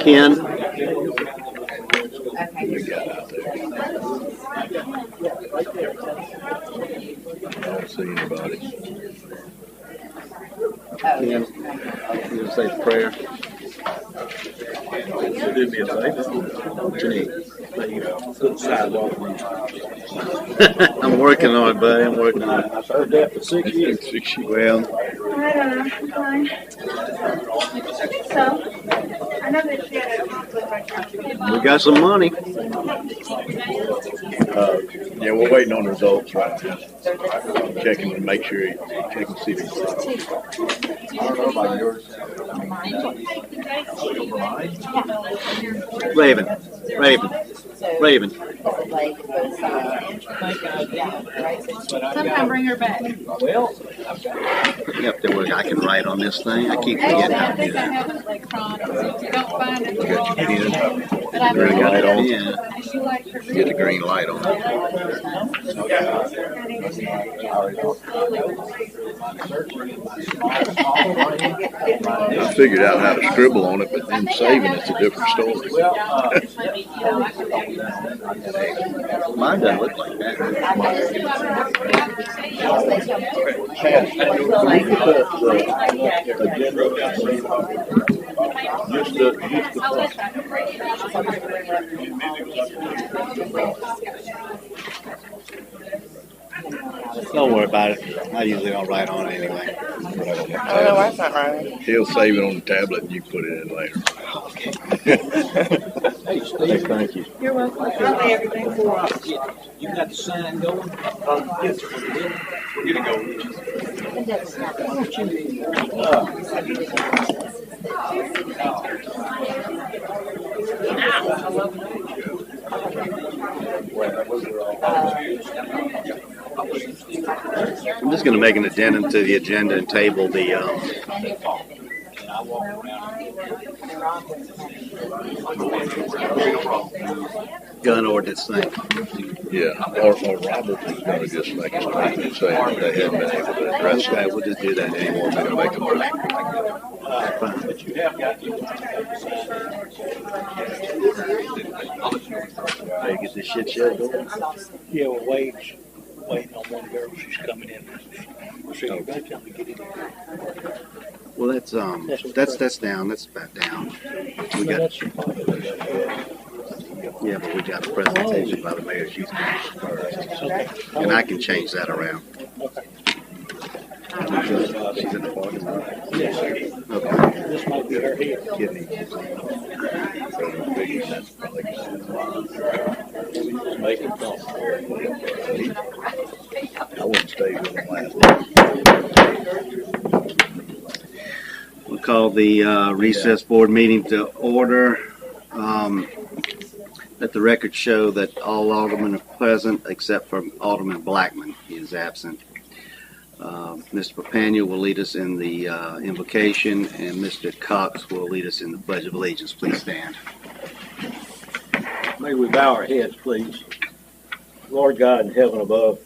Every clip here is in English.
Ken? I don't see anybody. Ken, you gonna say the prayer? So do me a favor. What you need? Put the sidewalk on. I'm working on it, buddy. I'm working on it. I've heard that for 6 years. Well, I don't know. I'm fine. So, I know that she had a conflict right now. we got some money. Yeah, we're waiting on results right now. I'm checking to make sure check and see if it's I don't know about yours. Raven. Sometime bring her back. Well, You have to work. I can write on this thing. I keep Actually, forgetting how I to do think I that. have it electronic. If you don't find it, got your pen. but I've Green light on. Yeah, She likes her get the green light on. I figured out how to scribble on it, but then saving it's a different story. Mine doesn't look like that. Don't worry about it. I usually don't write on it anyway. He'll save it on the tablet and you put it in later. Hey, thank you. You're welcome. Probably everything for us. You got the sign going? Yes, we're gonna go. I'm just going to make an addendum to the agenda and table the gun ordinance thing. Yeah, or Robert was going to just make a statement saying they hadn't been able to address Okay, that. we'll just do that Anymore, anymore. they're going to make a motion. But you have got to. Hey, get this shit shut going. Yeah, we're waiting on one girl. She's coming in. So you gotta tell me to get in there. Well, that's down. That's about down. We got That's your part. yeah, but we got a presentation by the mayor's youth council first, Okay. and I can change that around. Okay. She's in the parking lot. Yes. Okay. This might be her here. Kidney. Make it come. I wouldn't stay with them last night. We'll call the recess board meeting to order. Let the record show that all aldermen are present except for Alderman Blackman. He is absent. Mr. Papania will lead us in the invocation, and Mr. Cox will lead us in the Pledge of Allegiance. Please stand. May we bow our heads, please. Lord God in heaven above,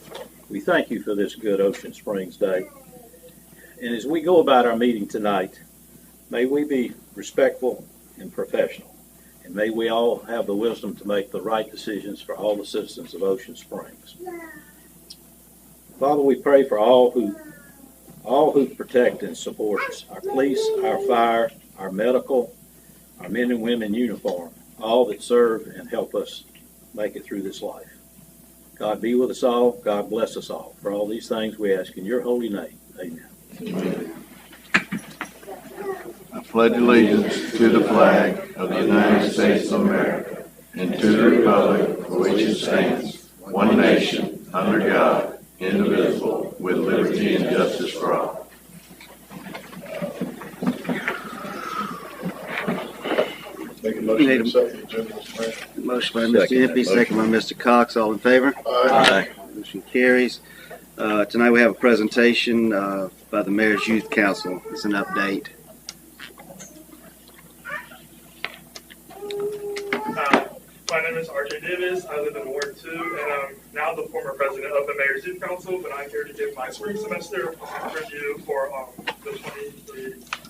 we thank you for this good Ocean Springs day. And as we go about our meeting tonight, may we be respectful and professional. And may we all have the wisdom to make the right decisions for all the citizens of Ocean Springs. Father, we pray for all who protect and support us, our police, our fire, our medical, our men and women in uniform, all that serve and help us make it through this life. God be with us all. God bless us all. For all these things we ask in your holy name. Amen. I pledge allegiance to the flag of the United States of America and to the republic for which it stands, one nation, under God, indivisible, with liberty and justice for all. Make a motion to accept the agenda, Mr. Mayor. Motion by Mr. Impey, second by Mr. Cox. All in favor? Aye. Motion carries. Tonight we have a presentation by the Mayor's Youth Council. It's an update. My name is RJ Davis. I live in Ward 2, and I'm now the former president of the Mayor's Youth Council, but I'm here to give my spring semester review for the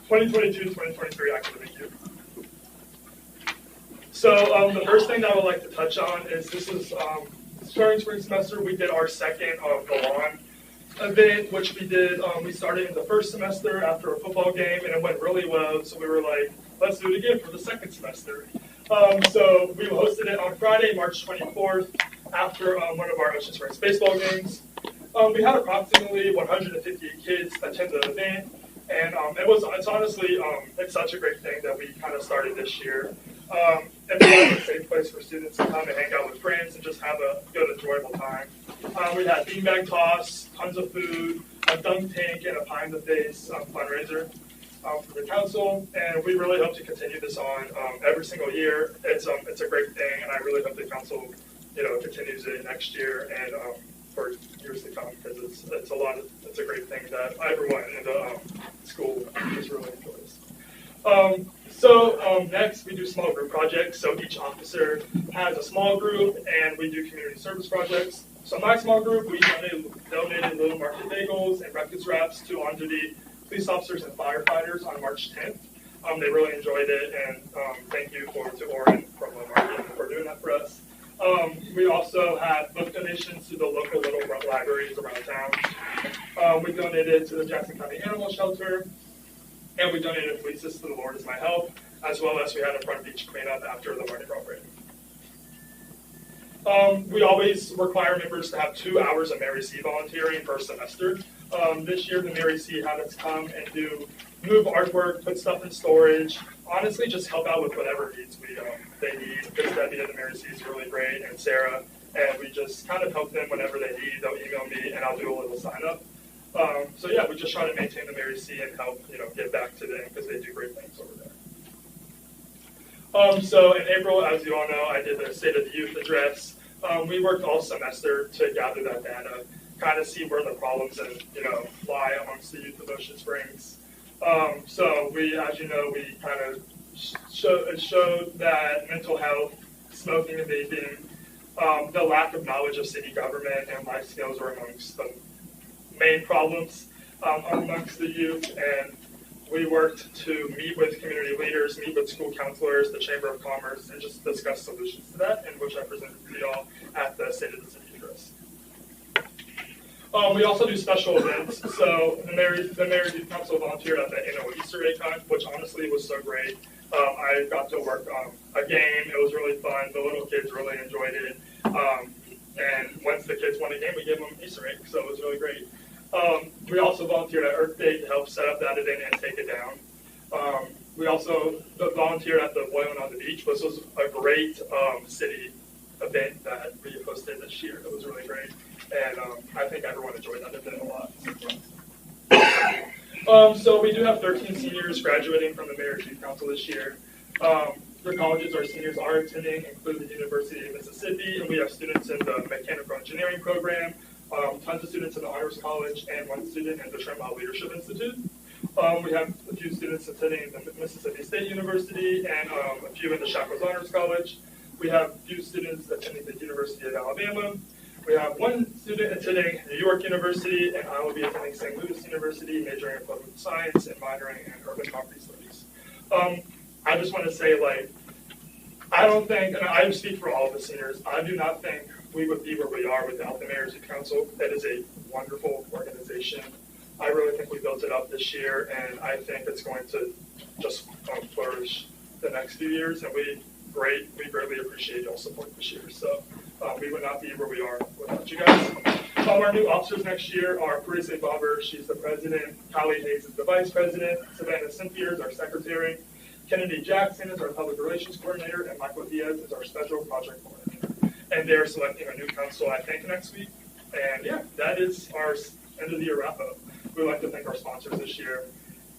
2022-2023 academic year. So the first thing that I would like to touch on is this is during spring semester, we did our second Go On event, which we did. We started in the first semester after a football game, and it went really well. So we were like, let's do it again for the second semester. So we hosted it on Friday, March 24th, after one of our Ocean Springs baseball games. We had approximately 150 kids attend the event, and it's honestly it's such a great thing that we kind of started this year. It's a safe place for students to come and hang out with friends and just have a good, enjoyable time. We had beanbag toss, tons of food, a dunk tank, and a pie in the face fundraiser for the council, and we really hope to continue this on every single year. It's a great thing, and I really hope the council, continues it next year and for years to come, because it's a great thing that everyone in the school just really enjoys. Next, we do small group projects. So each officer has a small group, and we do community service projects. So my small group, we donated Little Market Bagels and breakfast wraps to on-duty police officers and firefighters on March 10th. They really enjoyed it, and thank you to Oren from Little Market for doing that for us. We also had book donations to the local little libraries around town. We donated to the Jackson County Animal Shelter, and we donated fleeces to the Lord Is My Help, as well as we had a front beach cleanup after the Mardi Gras parade. We always require members to have 2 hours of Mary C volunteering per semester. This year, the Mary C had us come and move artwork, put stuff in storage, honestly just help out with whatever needs they need, because Debbie at the Mary C is really great, and Sarah, and we just kind of help them whenever they need. They'll email me, and I'll do a little sign up. We just try to maintain the Mary C and help, get back to them, because they do great things over there. In April, as you all know, I did the State of the Youth address. We worked all semester to gather that data, kind of see where the problems lie amongst the youth of Ocean Springs. We kind of showed that mental health, smoking and vaping, the lack of knowledge of city government and life skills are amongst the main problems amongst the youth, and we worked to meet with community leaders, meet with school counselors, the Chamber of Commerce, and just discuss solutions to that, and which I presented to you all at the State of the City address. We also do special events. So the Mary Youth Council volunteered at the annual Easter egg hunt, which honestly was so great. I got to work a game. It was really fun. The little kids really enjoyed it. And once the kids won a game, we gave them Easter egg, so it was really great. We also volunteered at Earth Day to help set up that event and take it down. We also volunteered at the Boiling on the Beach, which was a great city event that we hosted this year. It was really great, and I think everyone enjoyed that event a lot. So we do have 13 seniors graduating from the Mayor's Youth Council this year. The colleges our seniors are attending include the University of Mississippi, and we have students in the Mechanical Engineering program, tons of students in the Honors College, and 1 student in the Tremont Leadership Institute. We have a few students attending the Mississippi State University and a few in the Shackles Honors College. We have a few students attending the University of Alabama. We have 1 student attending New York University, and I will be attending St. Louis University, majoring in political science and minoring in urban property studies. I just want to say, I don't think, and I speak for all of the seniors, I do not think we would be where we are without the Mayor's Youth Council. That is a wonderful organization. I really think we built it up this year, and I think it's going to just flourish the next few years, and we greatly appreciate y'all's support this year. So we would not be where we are without you guys. Our new officers next year are Parisi Bobber, she's the president, Callie Hayes is the vice president, Savannah Cynthia is our secretary, Kennedy Jackson is our public relations coordinator, and Michael Diaz is our special project coordinator. And they're selecting a new council, I think, next week. And yeah, that is our end of the year wrap up. We'd like to thank our sponsors this year,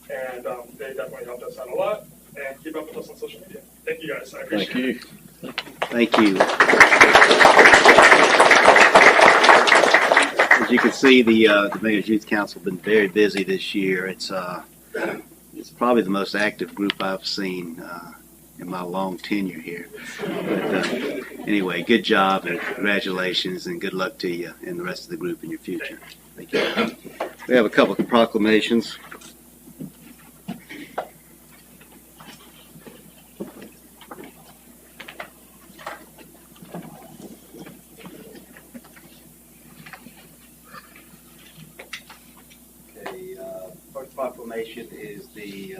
and they definitely helped us out a lot. And keep up with us on social media. Thank you guys. I appreciate it. Thank you. As you can see, the Mayor's Youth Council has been very busy this year. It's probably the most active group I've seen in my long tenure here. But anyway, good job and congratulations, and good luck to you and the rest of the group in your future. Thank you. We have a couple of proclamations. proclamation is the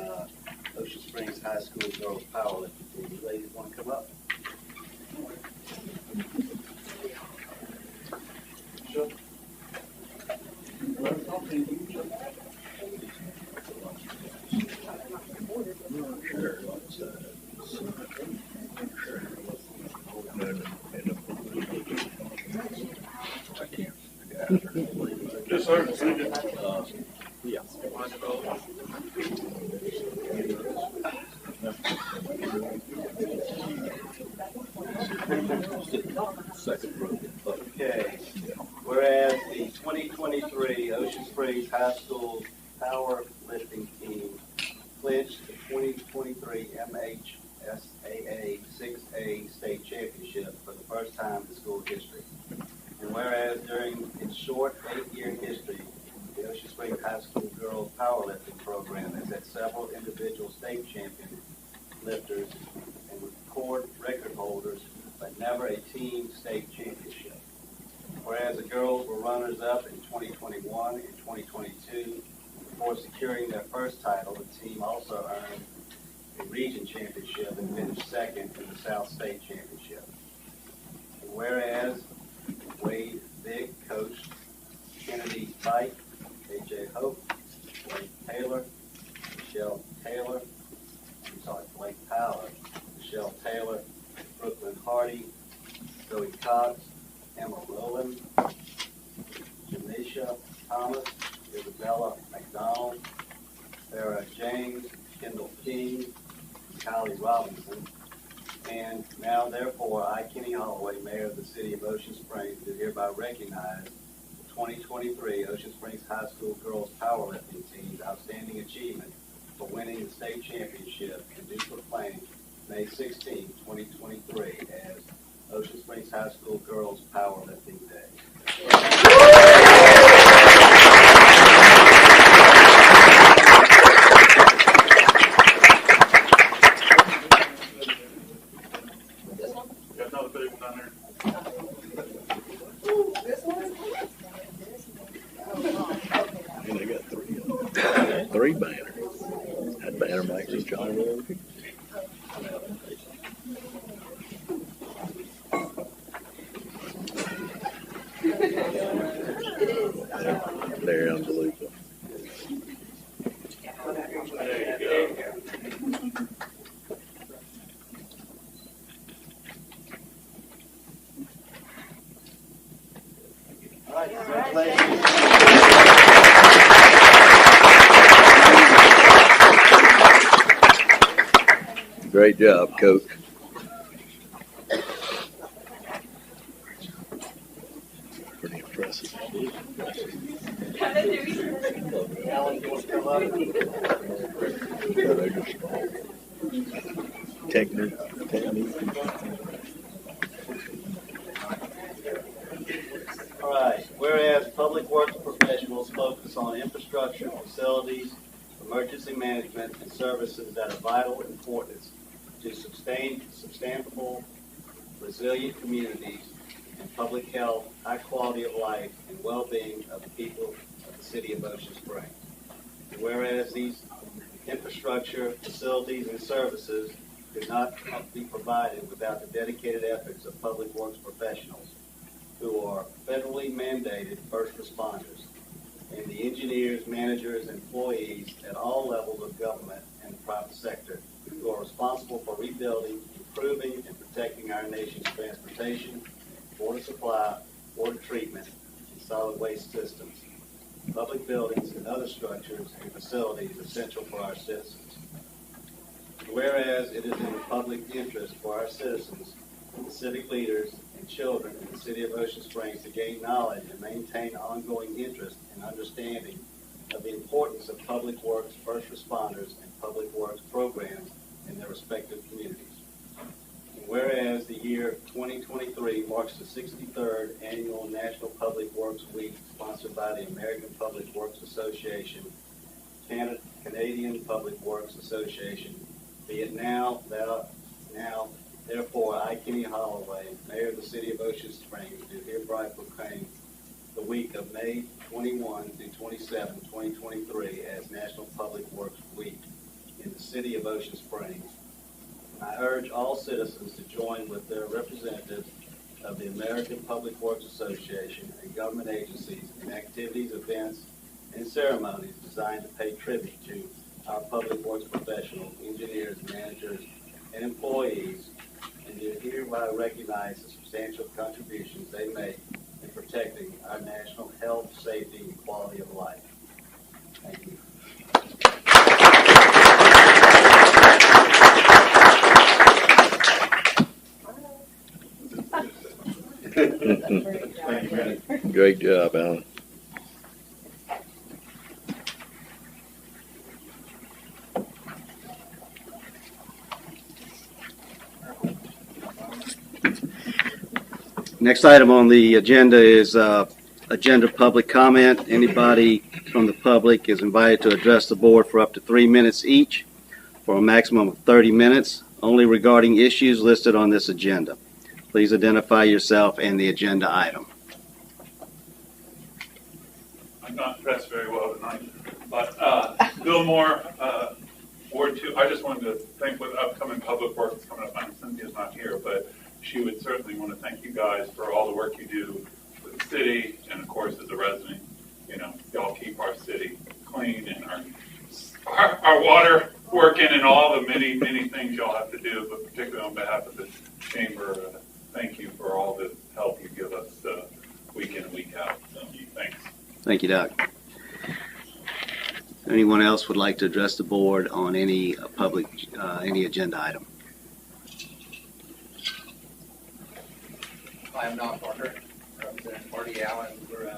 Ocean Springs High School Girls Powerlifting Team. You ladies want to come up? Sure. Yes, sir. Yeah. Second row. Okay. Whereas the 2023 Ocean Springs High School Powerlifting Team clinched the 2023 MHSAA 6A State Championship for the first time in school history. And whereas during its short 8-year history, the Ocean Springs High School Girls Powerlifting Program has had several individual state champion lifters and record holders, but never a team state championship. Whereas the girls were runners-up in 2021 and 2022, before securing their first title, the team also earned a region championship and finished second in the South State Championship. And whereas Wade Big coached Kennedy Fight, AJ Hope, Blake Taylor, Blake Powell, Michelle Taylor, Brooklyn Hardy, Zoe Cox, Emma Rowland, Janisha Thomas, Isabella McDonald, Sarah James, Kendall King, Kylie Robinson, and now therefore I, Kenny Holloway, Mayor of the City of Ocean Springs, do hereby recognize the 2023 Ocean Springs High School Girls Powerlifting Team's outstanding achievement for winning the state championship and do proclaim May 16, 2023 as Ocean Springs High School Girls Powerlifting Day. Got another big one down there. And they got three banners. That banner makes us Johnny Whatever. They're unbelievable. There you go. All right, congratulations. Great job, Coach. Pretty impressive. Alan, you want to come up? They're just technique. All right, whereas public works professionals focus on infrastructure, facilities, emergency management, and services that are vital importance to sustain sustainable, resilient communities and public health, high quality of life, and well-being of the people of the city of Ocean Springs. And whereas these infrastructure, facilities, and services could not be provided without the dedicated efforts of public works professionals who are federally mandated first responders, and the engineers, managers, and employees at all levels of government and the private sector who are responsible for rebuilding, improving, and protecting our nation's transportation, water supply, water treatment, and solid waste systems, public buildings, and other structures and facilities essential for our citizens. Whereas it is in the public interest for our citizens, the civic leaders, and children in the city of Ocean Springs to gain knowledge and maintain ongoing interest and understanding of the importance of public works first responders and public works programs in their respective communities. And whereas the year 2023 marks the 63rd annual National Public Works Week sponsored by the American Public Works Association, Canadian Public Works Association, be it now, therefore, I, Kenny Holloway, Mayor of the City of Ocean Springs, do hereby proclaim the the week of May 21 through 27, 2023 as National Public Works Week in the city of Ocean Springs. And I urge all citizens to join with their representatives of the American Public Works Association and government agencies in activities, events, and ceremonies designed to pay tribute to our public works professionals, engineers, managers, and employees, and to hereby recognize the substantial contributions they make in protecting our national health, safety, and quality of life. Thank you. Great job, Alan. Next item on the agenda is agenda public comment. Anybody from the public is invited to address the board for up to 3 minutes each for a maximum of 30 minutes, only regarding issues listed on this agenda. Please identify yourself and the agenda item. I'm not dressed very well tonight, but Bill Moore, Ward 2. I just wanted to thank with upcoming public work that's coming up. I know Cynthia's not here, but she would certainly want to thank you guys for all the work you do with the city, and of course as a resident, you know, y'all keep our city clean and our water working and all the many things y'all have to do. But particularly on behalf of the chamber, thank you for all the help you give us week in and week out. So thanks. Thank you, Doc. Anyone else would like to address the board on any any agenda item? I am Don Parker, representing Marty Allen. We're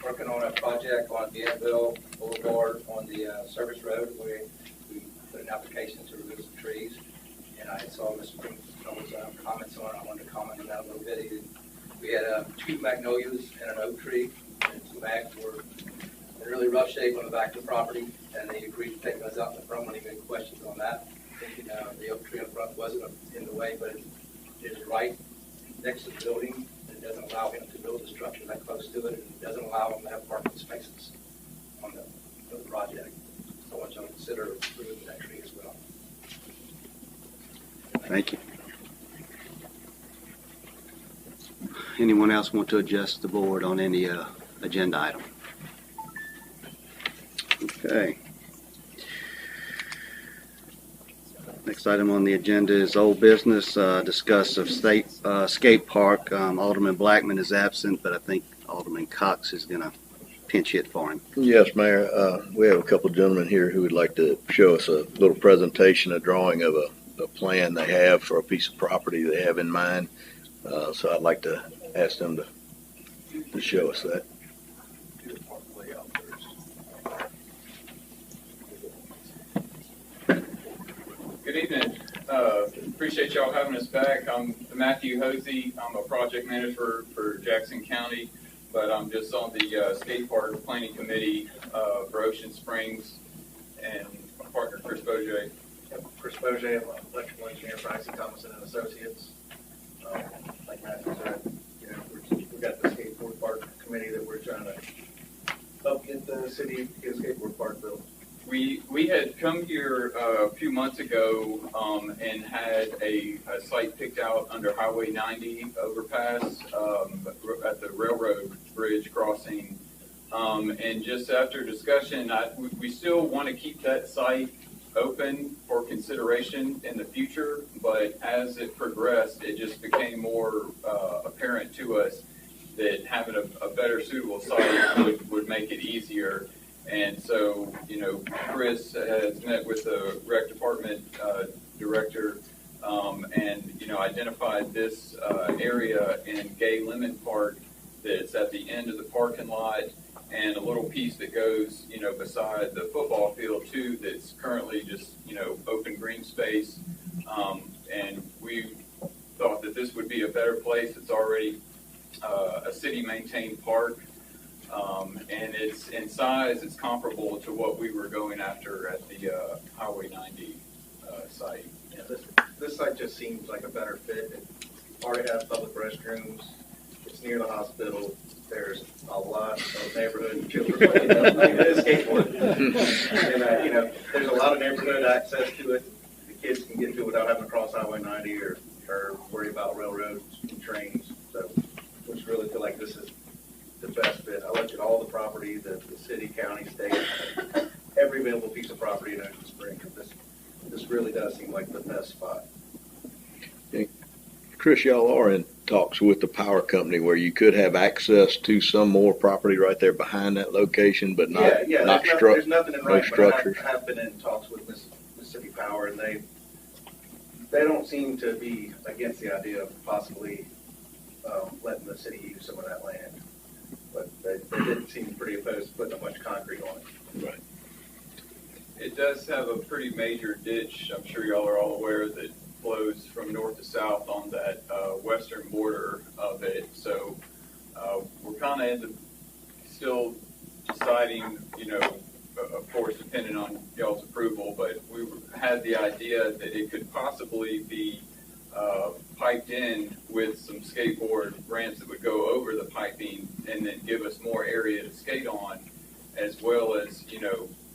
working on a project on Danville Boulevard on the service road. We put an application to remove some trees, and I saw Mr. Prince's comments on it. I wanted to comment on that a little bit. We had 2 magnolias and an oak tree, and some mags were in really rough shape on the back of the property, and they agreed to take those out in the front when he made questions on that. Thinking the oak tree in front wasn't in the way, but it is right next to the building. It doesn't allow him to build a structure that close to it, and it doesn't allow him to have parking spaces on the project. So I want you to consider removing that tree as well. Thank you. Anyone else want to address the board on any agenda item? Okay. Next item on the agenda is old business, discuss of state skate park. Alderman Blackman is absent, but I think Alderman Cox is going to pinch hit for him. Yes, Mayor. We have a couple of gentlemen here who would like to show us a little presentation, a drawing of a plan they have for a piece of property they have in mind. So I'd like to ask them to show us that. Good evening. Appreciate y'all having us back. I'm Matthew Hosey. I'm a project manager for Jackson County, but I'm just on the skate park planning committee for Ocean Springs, and my partner Chris Boje. Chris Boje, I'm an electrical engineer for IC Thomason and Associates. Like Matthew said, we've got the skateboard park committee that we're trying to help get the city get a skateboard park built. We had come here a few months ago and had a site picked out under Highway 90 overpass at the railroad bridge crossing. And just after discussion, we still want to keep that site open for consideration in the future, but as it progressed, it just became more apparent to us that having a better suitable site would make it easier. And so, Chris has met with the rec department director and, identified this area in Gay Lemon Park that's at the end of the parking lot, and a little piece that goes, beside the football field too, that's currently just, open green space. And we thought that this would be a better place. It's already a city-maintained park. And it's in size, it's comparable to what we were going after at the Highway 90 site. Yeah, this site just seems like a better fit. It already has public restrooms. It's near the hospital. It's there's a lot of neighborhood children playing skateboard. And, there's a lot of neighborhood access to it. The kids can get to it without having to cross Highway 90 or worry about railroads and trains. So we just really feel like this is the best fit. I looked at all the property, the city, county, state, every available piece of property in Ocean Springs. This really does seem like the best spot. Chris, y'all are in talks with the power company where you could have access to some more property right there behind that location, but not there's nothing in no writing, structures. but I have been in talks with Mississippi Power, and they don't seem to be against the idea of possibly letting the city use some of that land. But they didn't seem pretty opposed to putting a bunch of concrete on it. Right. It does have a pretty major ditch. I'm sure y'all are all aware that flows from north to south on that western border of it. So we're kind of still deciding, of course, depending on y'all's approval, but we had the idea that it could possibly be piped in with some skateboard ramps that would go over the piping and then give us more area to skate on, as well as,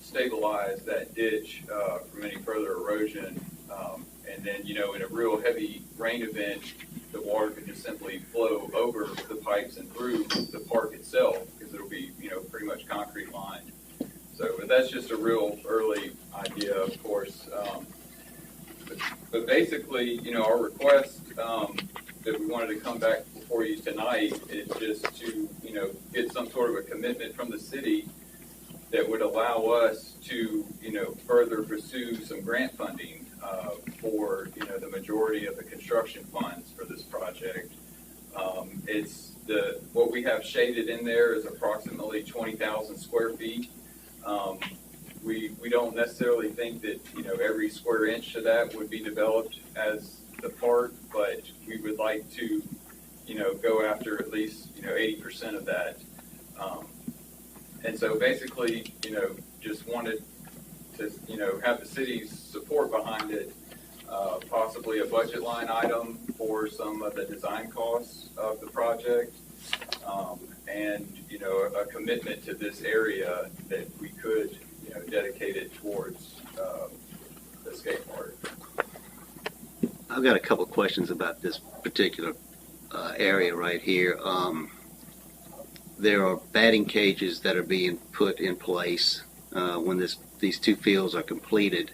stabilize that ditch from any further erosion. And then, in a real heavy rain event, the water could just simply flow over the pipes and through the park itself, because it'll be, pretty much concrete lined. So, but that's just a real early idea, of course. But basically, our request that we wanted to come back before you tonight is just to, get some sort of a commitment from the city that would allow us to, further pursue some grant funding for, the majority of the construction funds for this project. What we have shaded in there is approximately 20,000 square feet. We don't necessarily think that, every square inch of that would be developed as the park, but we would like to, go after at least, 80% of that. And so basically, just wanted to, have the city's support behind it, possibly a budget line item for some of the design costs of the project, and, a commitment to this area that we could, dedicate it towards the skate park. I've got a couple of questions about this particular area right here. There are batting cages that are being put in place when these two fields are completed.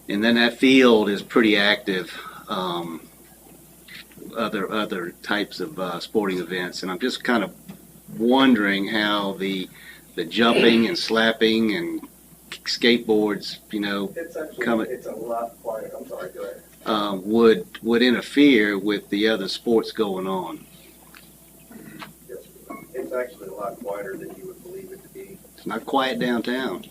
And then that field is pretty active, other types of sporting events. And I'm just kind of wondering how the jumping and slapping and skateboards, It's a lot quieter. I'm sorry, go ahead. would interfere with the other sports going on. Yes, it's actually a lot quieter than you would believe it to be. It's not quiet downtown.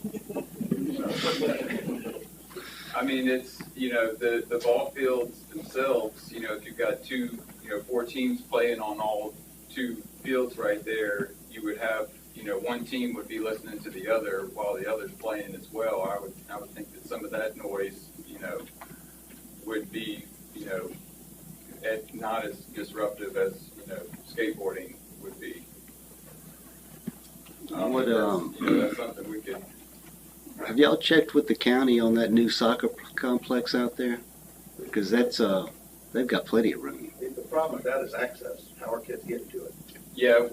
I mean, it's, the ball fields themselves, if you've got four teams playing on all two fields right there, you would have, one team would be listening to the other while the other's playing as well. I would think that some of that noise, would be, not as disruptive as, skateboarding would be. That's something we could. Have y'all checked with the county on that new soccer complex out there? Because they've got plenty of room. The problem with that is access. How are kids getting to it? Yeah,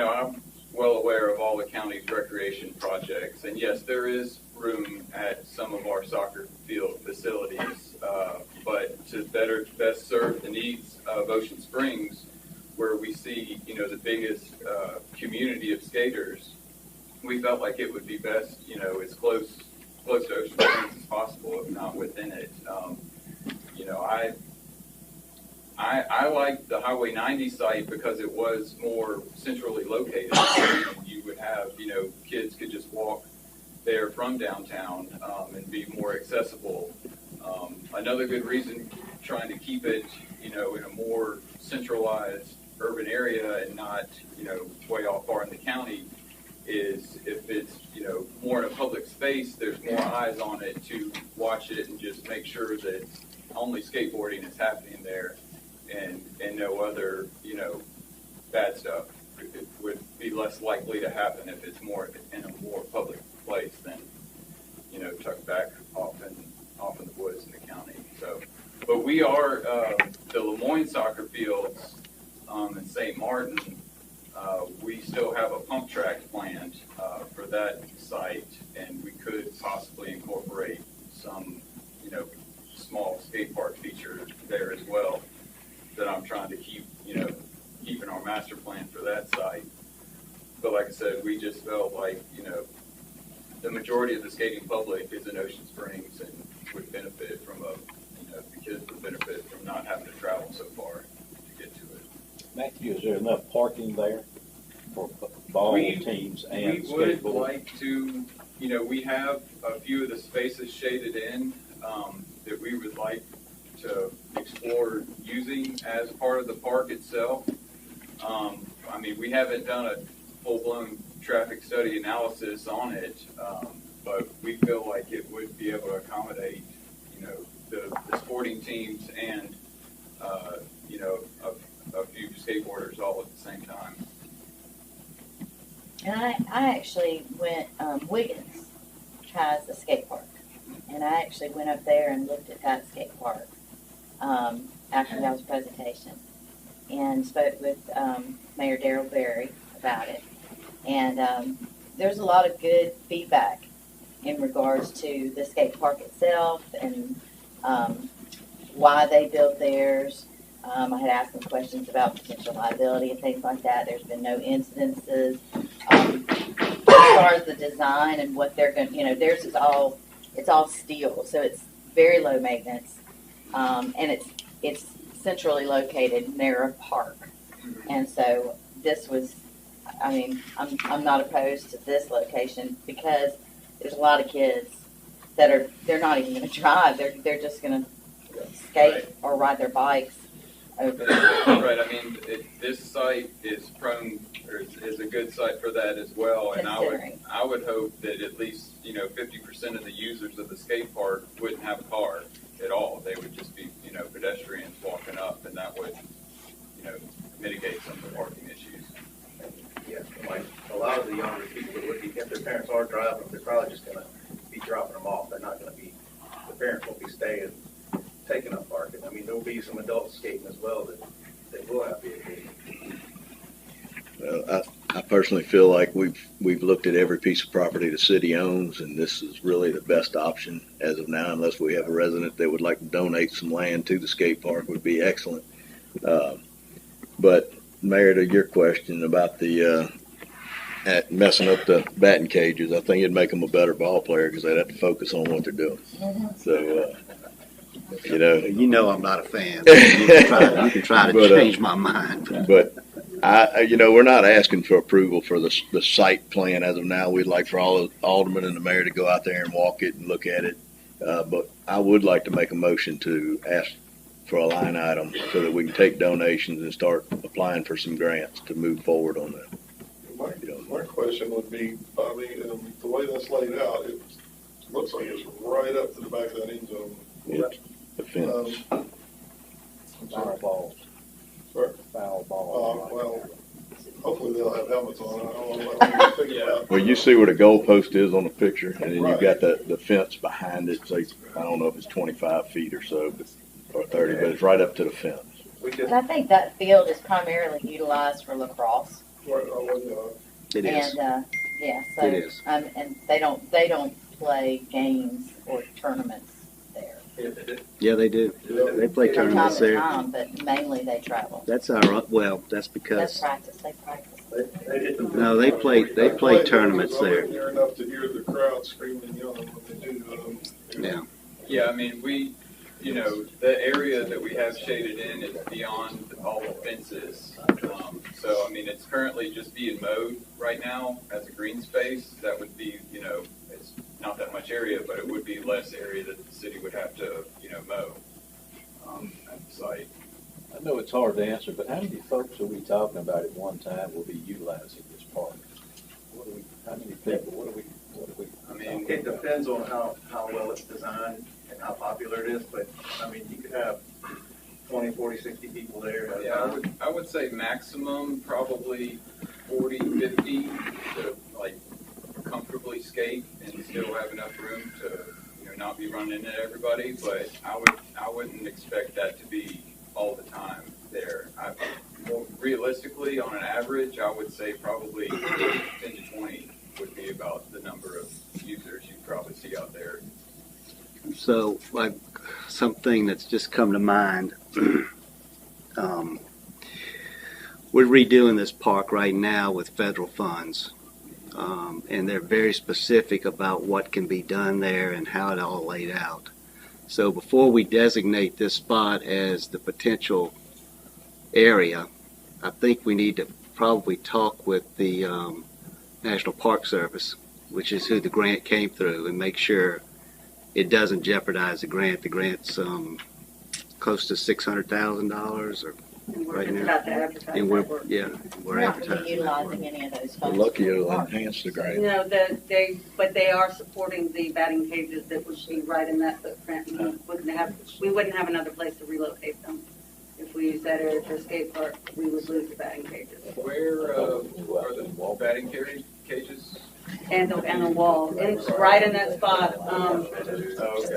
I'm well aware of all the county's recreation projects, and yes, there is room at some of our soccer field facilities, but to best serve the needs of Ocean Springs, where we see, the biggest community of skaters, we felt like it would be best, as close to Ocean Springs as possible, if not within it. I like the Highway 90 site because it was more centrally located. You would have, kids could just walk there from downtown and be more accessible. Another good reason trying to keep it, in a more centralized urban area and not, way off far in the county is if it's, more in a public space, there's more eyes on it to watch it and just make sure that only skateboarding is happening there and no other, bad stuff. it would be less likely to happen if it's more in a more public place than, you know, tucked back off in the woods in the county. So, but we are, the Lemoyne soccer fields in St. Martin, we still have a pump track planned for that site, and we could possibly incorporate some, you know, small skate park feature there as well that I'm trying to keep, you know, keeping our master plan for that site. But like I said, we just felt like, you know, the majority of the skating public is in Ocean Springs and would benefit from the kids would benefit from not having to travel so far to get to it. Matthew, is there enough parking there for ball teams and We would skateboard? like to, you know, we have a few of the spaces shaded in that we would like to explore using as part of the park itself. I mean, we haven't done a full-blown traffic study analysis on it, but we feel like it would be able to accommodate, you know, the sporting teams and, you know, a few skateboarders all at the same time. And I actually went, Wiggins has a skate park. And I actually went up there and looked at that skate park after that was presentation. And spoke with Mayor Darrell Berry about it. And there's a lot of good feedback in regards to the skate park itself and why they built theirs. I had asked them questions about potential liability and things like that. There's been no incidences. As far as the design and what they're going to, you know, theirs is all, it's all steel, so it's very low maintenance. And it's centrally located near a park. And so this was, I mean, I'm not opposed to this location because there's a lot of kids that they're not even going to drive. They're just going to skate or ride their bikes over there. Right. I mean, this site is prone, or is a good site for that as well. And I would hope that at least, you know, 50% of the users of the skate park wouldn't have a car at all. They would just be, you know, pedestrians walking up, and that would, you know, mitigate some of the parking issues. Yeah, like a lot of the younger people, if their parents are driving, they're probably just going to be dropping them off. They're not going to be, the parents won't be staying, taking up parking. I mean, there will be some adults skating as well that they will have vehicles. Well, I personally feel like we've looked at every piece of property the city owns, and this is really the best option as of now, unless we have a resident that would like to donate some land to the skate park, would be excellent. But Mayor, to your question about the at messing up the batting cages, I think it'd make them a better ball player because they'd have to focus on what they're doing. So, you know I'm not a fan. You can try to change my mind. But we're not asking for approval for the site plan as of now. We'd like for all the aldermen and the mayor to go out there and walk it and look at it. But I would like to make a motion to ask for a line item so that we can take donations and start applying for some grants to move forward on that. My question would be, I mean, the way that's laid out, it looks like it's right up to the back of that end zone. It's the fence. Foul balls. Sorry? Foul balls. Well, hopefully they'll have helmets on. I don't know what to think about. Well, you see where the goalpost is on the picture, and then you've got the fence behind it. So I don't know if it's 25 feet or so, or 30, but it's right up to the fence. And I think that field is primarily utilized for lacrosse. It is. And so It is. And they don't play games or tournaments there. Yeah, they do. They play From time tournaments to there. time, but mainly they travel. That's That's because practice. They practice. no, they play tournaments there. Near enough to hear the crowd screaming and yelling when they do. Yeah. Yeah, I mean, you know, the area that we have shaded in is beyond all the fences. So, I mean, it's currently just being mowed right now as a green space. That would be, you know, it's not that much area, but it would be less area that the city would have to, you know, mow at the site. I know it's hard to answer, but how many folks are we talking about at one time will be utilizing this park? How many people? What do we? I mean, it depends on how well it's designed and how popular it is, but I mean, you could have 20, 40, 60 people there. Yeah, I would say maximum probably 40, 50 to like comfortably skate and still have enough room to, not be running into everybody. But I wouldn't expect that to be all the time there. More realistically, on an average, I would say probably 10 to 20 would be about the number of users you'd probably see out there. So, like, something that's just come to mind, we're redoing this park right now with federal funds, and they're very specific about what can be done there and how it all laid out. So before we designate this spot as the potential area, I think we need to probably talk with the National Park Service, which is who the grant came through, and make sure it doesn't jeopardize the grant. The grant's close to $600,000 or right now. About to advertise And that we're work. We're not going to be utilizing any of those We're funds. lucky it'll enhance the grant. No, but they are supporting the batting cages that would be right in that footprint. We wouldn't have another place to relocate them. If we use that area for a skate park, we would lose the batting cages. Where are the batting cages? And the wall, and it's right in that spot.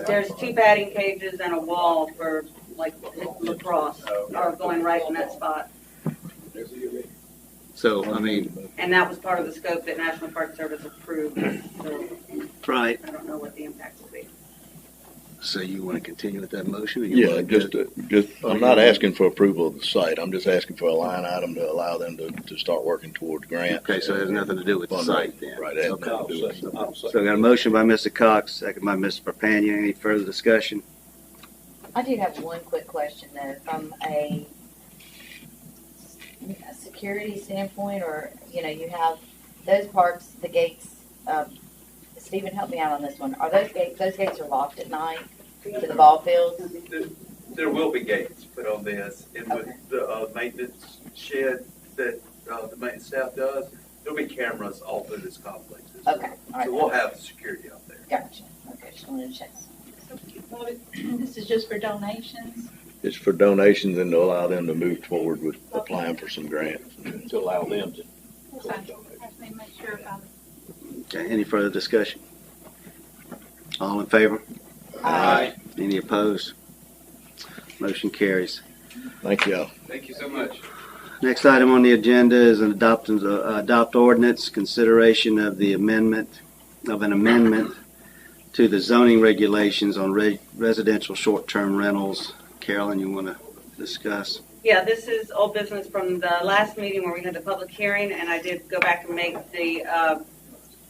There's 2 batting cages and a wall for like lacrosse are going right in that spot. So, I mean, And that was part of the scope that National Park Service approved. So right. I don't know what the impact will be. So you want to continue with that motion? Or you Yeah, want to just, I'm not asking for approval of the site. I'm just asking for a line item to allow them to start working toward grant. Okay, so it has nothing to do with the site then? Right, it has Okay. nothing to do with it. So I got a motion by Mr. Cox, second by Mr. Perpania. Any further discussion? I do have one quick question though, from a security standpoint, or, you have those parks, the gates, Stephen, help me out on this one. Are those gates are locked at night to the ball fields? There will be gates put on this, and with the maintenance shed that the maintenance staff does, there'll be cameras all through this complex. Okay, all right. So we'll have security out there. Gotcha. Okay, just wanted to check. This is just for donations. It's for donations and to allow them to move forward with applying for some grants. To allow them to. Okay. Let me make sure about it. Okay, any further discussion? All in favor? Aye. Any opposed? Motion carries. Thank y'all. Thank you so much. Next item on the agenda is an adopt ordinance, consideration of the amendment to the zoning regulations on residential short-term rentals. Carolyn, you want to discuss? Yeah, this is old business from the last meeting where we had the public hearing, and I did go back and make the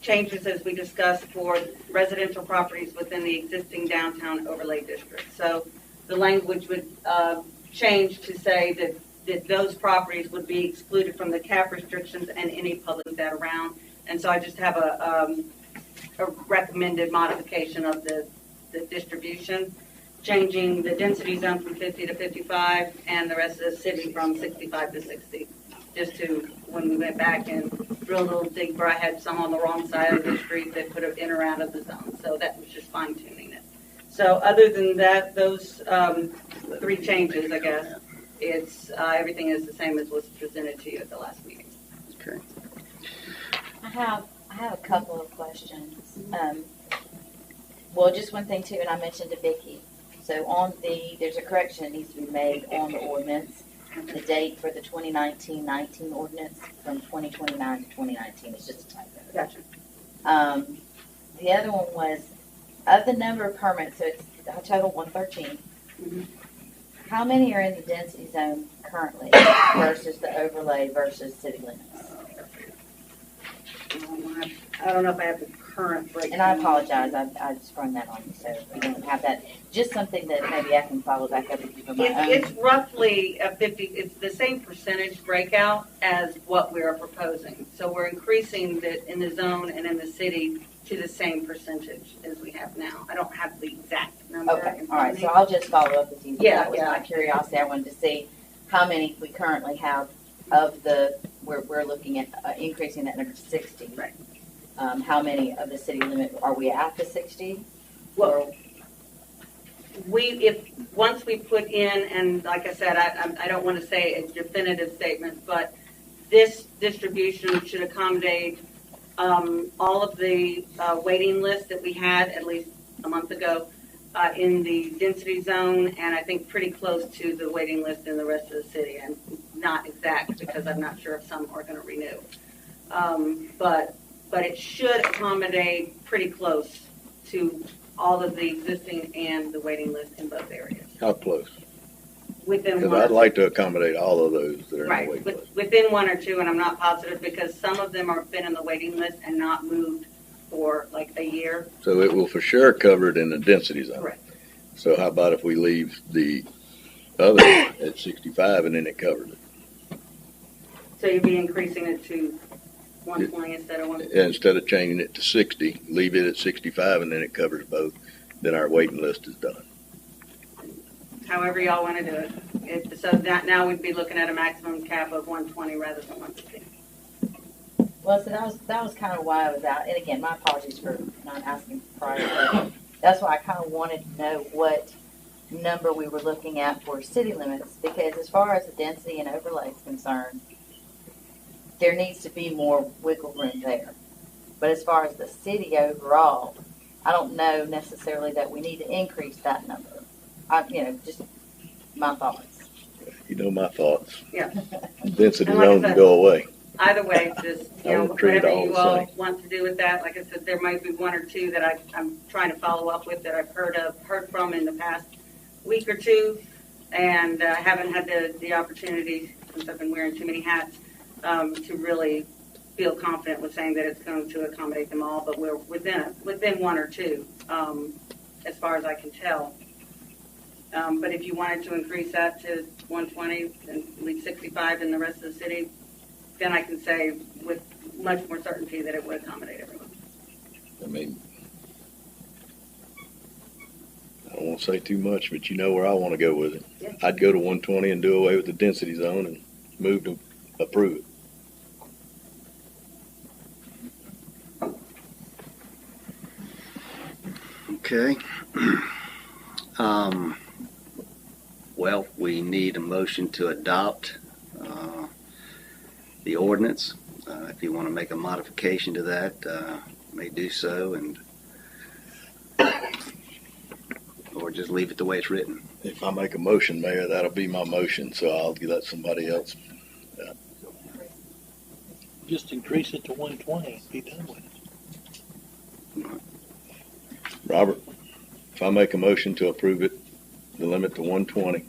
changes as we discussed for residential properties within the existing downtown overlay district. So the language would change to say that those properties would be excluded from the cap restrictions and any public that around. And so I just have a recommended modification of the distribution, changing the density zone from 50 to 55 and the rest of the city from 65 to 60. Just to, when we went back and drilled a little deeper, I had some on the wrong side of the street that could have in or out of the zone. So that was just fine tuning it. So other than that, those 3 changes, I guess, it's everything is the same as was presented to you at the last meeting. Okay. I have a couple of questions. Well, just one thing too, and I mentioned to Vicki. So there's a correction that needs to be made on the ordinance. The date for the 2019-19 ordinance from 2029 to 2019 is just a typo. Gotcha. The other one was, of the number of permits, so it's a total 113. Mm-hmm. How many are in the density zone currently versus the overlay versus city limits? I don't know if I have the current breakdown. And I apologize, I sprung that on you, so if you don't have that, just something that maybe I can follow back up with you for my own. It's roughly a 50, it's the same percentage breakout as what we are proposing. So we're increasing in the zone and in the city to the same percentage as we have now. I don't have the exact number. Okay, all right, so I'll just follow up with you. Yeah, That was yeah. my curiosity. I wanted to see how many we currently have of we're looking at increasing that number to 60. Right. How many of the city limit, are we at the 60? Well, once we put in, and like I said, I don't want to say a definitive statement, but this distribution should accommodate all of the waiting lists that we had at least a month ago in the density zone, and I think pretty close to the waiting list in the rest of the city, and not exact because I'm not sure if some are going to renew. But it should accommodate pretty close to all of the existing and the waiting list in both areas. How close? Within Because one. I'd like to accommodate all of those that are in Right, the waiting list. within one or two, and I'm not positive because some of them are been in the waiting list and not moved for like a year. So it will for sure cover it in the density zone. Correct. So how about if we leave the other at 65 and then it covers it? So you'd be increasing it to 120 instead of 150? Instead of changing it to 60, leave it at 65 and then it covers both. Then our waiting list is done. However y'all want to do it. So that now we'd be looking at a maximum cap of 120 rather than 150. Well, so that was kind of why I was out. And again, my apologies for not asking prior. But that's why I kind of wanted to know what number we were looking at for city limits, because as far as the density and overlay is concerned, there needs to be more wiggle room there. But as far as the city overall, I don't know necessarily that we need to increase that number. Just my thoughts. You know my thoughts. Yeah. Density And like I zone said, can go away. Either way, just, I would treat it whatever all you the all same. want to do with that. Like I said, there might be one or two that I'm trying to follow up with that I've heard from in the past week or two, and haven't had the opportunity, since I've been wearing too many hats, to really feel confident with saying that it's going to accommodate them all, but we're within one or two, as far as I can tell. But if you wanted to increase that to 120 and leave 65 in the rest of the city, then I can say with much more certainty that it would accommodate everyone. I mean, I don't want to say too much, but you know where I want to go with it. Yeah. I'd go to 120 and do away with the density zone and move to approve it. Okay. Well, we need a motion to adopt the ordinance. If you want to make a modification to that, may do so, or just leave it the way it's written. If I make a motion, Mayor, that'll be my motion, so I'll let somebody else. Just increase it to 120, be done with it. Robert, if I make a motion to approve it, the limit to 120,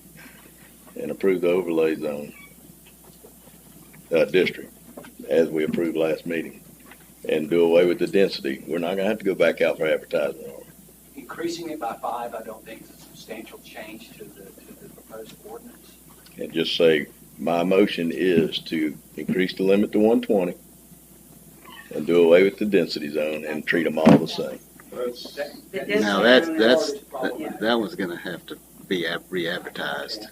and approve the overlay zone district, as we approved last meeting, and do away with the density, we're not going to have to go back out for advertisement. Increasing it by 5, I don't think is a substantial change to the proposed ordinance. And just say, my motion is to increase the limit to 120 and do away with the density zone and treat them all the same. Now, that was going to have to be re-advertised.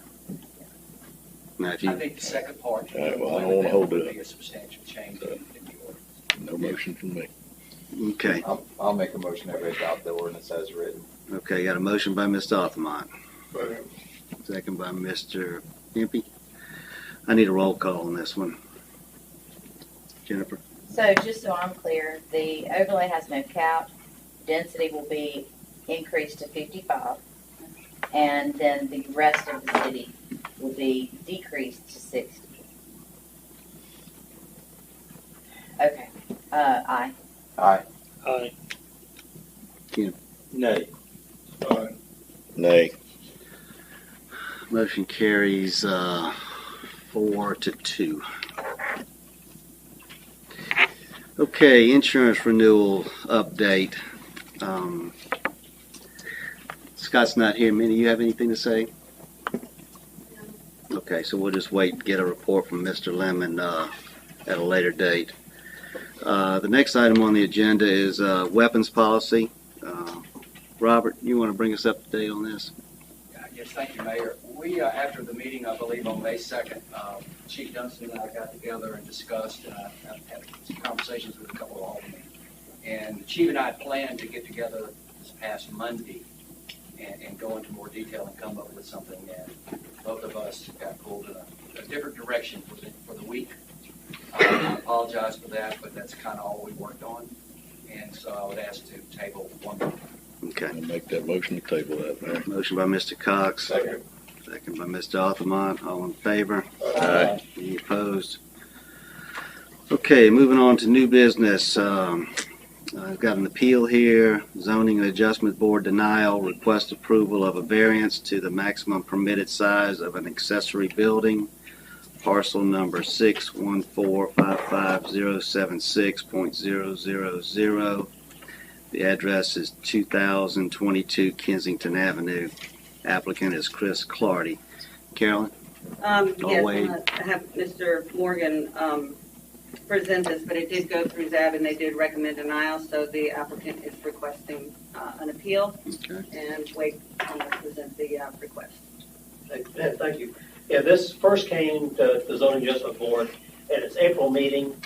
Now, if I you, think the second part, All right, well, I don't want to hold would it be up. a substantial change in the ordinance. No motion from me. okay. I'll make a motion that we adopt the ordinance as written. Okay, got a motion by Mr. Aldermen, Second. second by Mr. Impey. I need a roll call on this one. Jennifer? So just so I'm clear, the overlay has no cap. Density will be increased to 55. And then the rest of the city will be decreased to 60. Okay. Aye. Aye. Aye. Nay. Aye. Nay. Motion carries 4-2. Okay, insurance renewal update. Scott's not here. Minnie, you have anything to say? Okay, so we'll just wait and get a report from Mr. Lemon at a later date. The next item on the agenda is weapons policy. Robert, you want to bring us up to date on this? Yes, thank you, Mayor. We, after the meeting, I believe on May 2nd, Chief Dunston and I got together and discussed, and I've had some conversations with a couple of aldermen. And the Chief and I planned to get together this past Monday and go into more detail and come up with something. And both of us got pulled in a different direction for the week. apologize for that, but that's kind of all we worked on. And so I would ask to table one more. Okay. I'll make that motion to table that, Mayor. Motion by Mr. Cox. Second. Second by Mr. Alderman. All in favor? Aye. Any opposed? Okay, moving on to new business. I've got an appeal here. Zoning and Adjustment Board denial. Request approval of a variance to the maximum permitted size of an accessory building. Parcel number 614550076.000. The address is 2022 Kensington Avenue. Applicant is Chris Clardy. Carolyn? Yes, Wade. I have Mr. Morgan present this, but it did go through ZAB and they did recommend denial, so the applicant is requesting an appeal. Okay. And Wade will present the request. Thank you. Yeah, this first came to the Zoning Adjustment Board at its April meeting.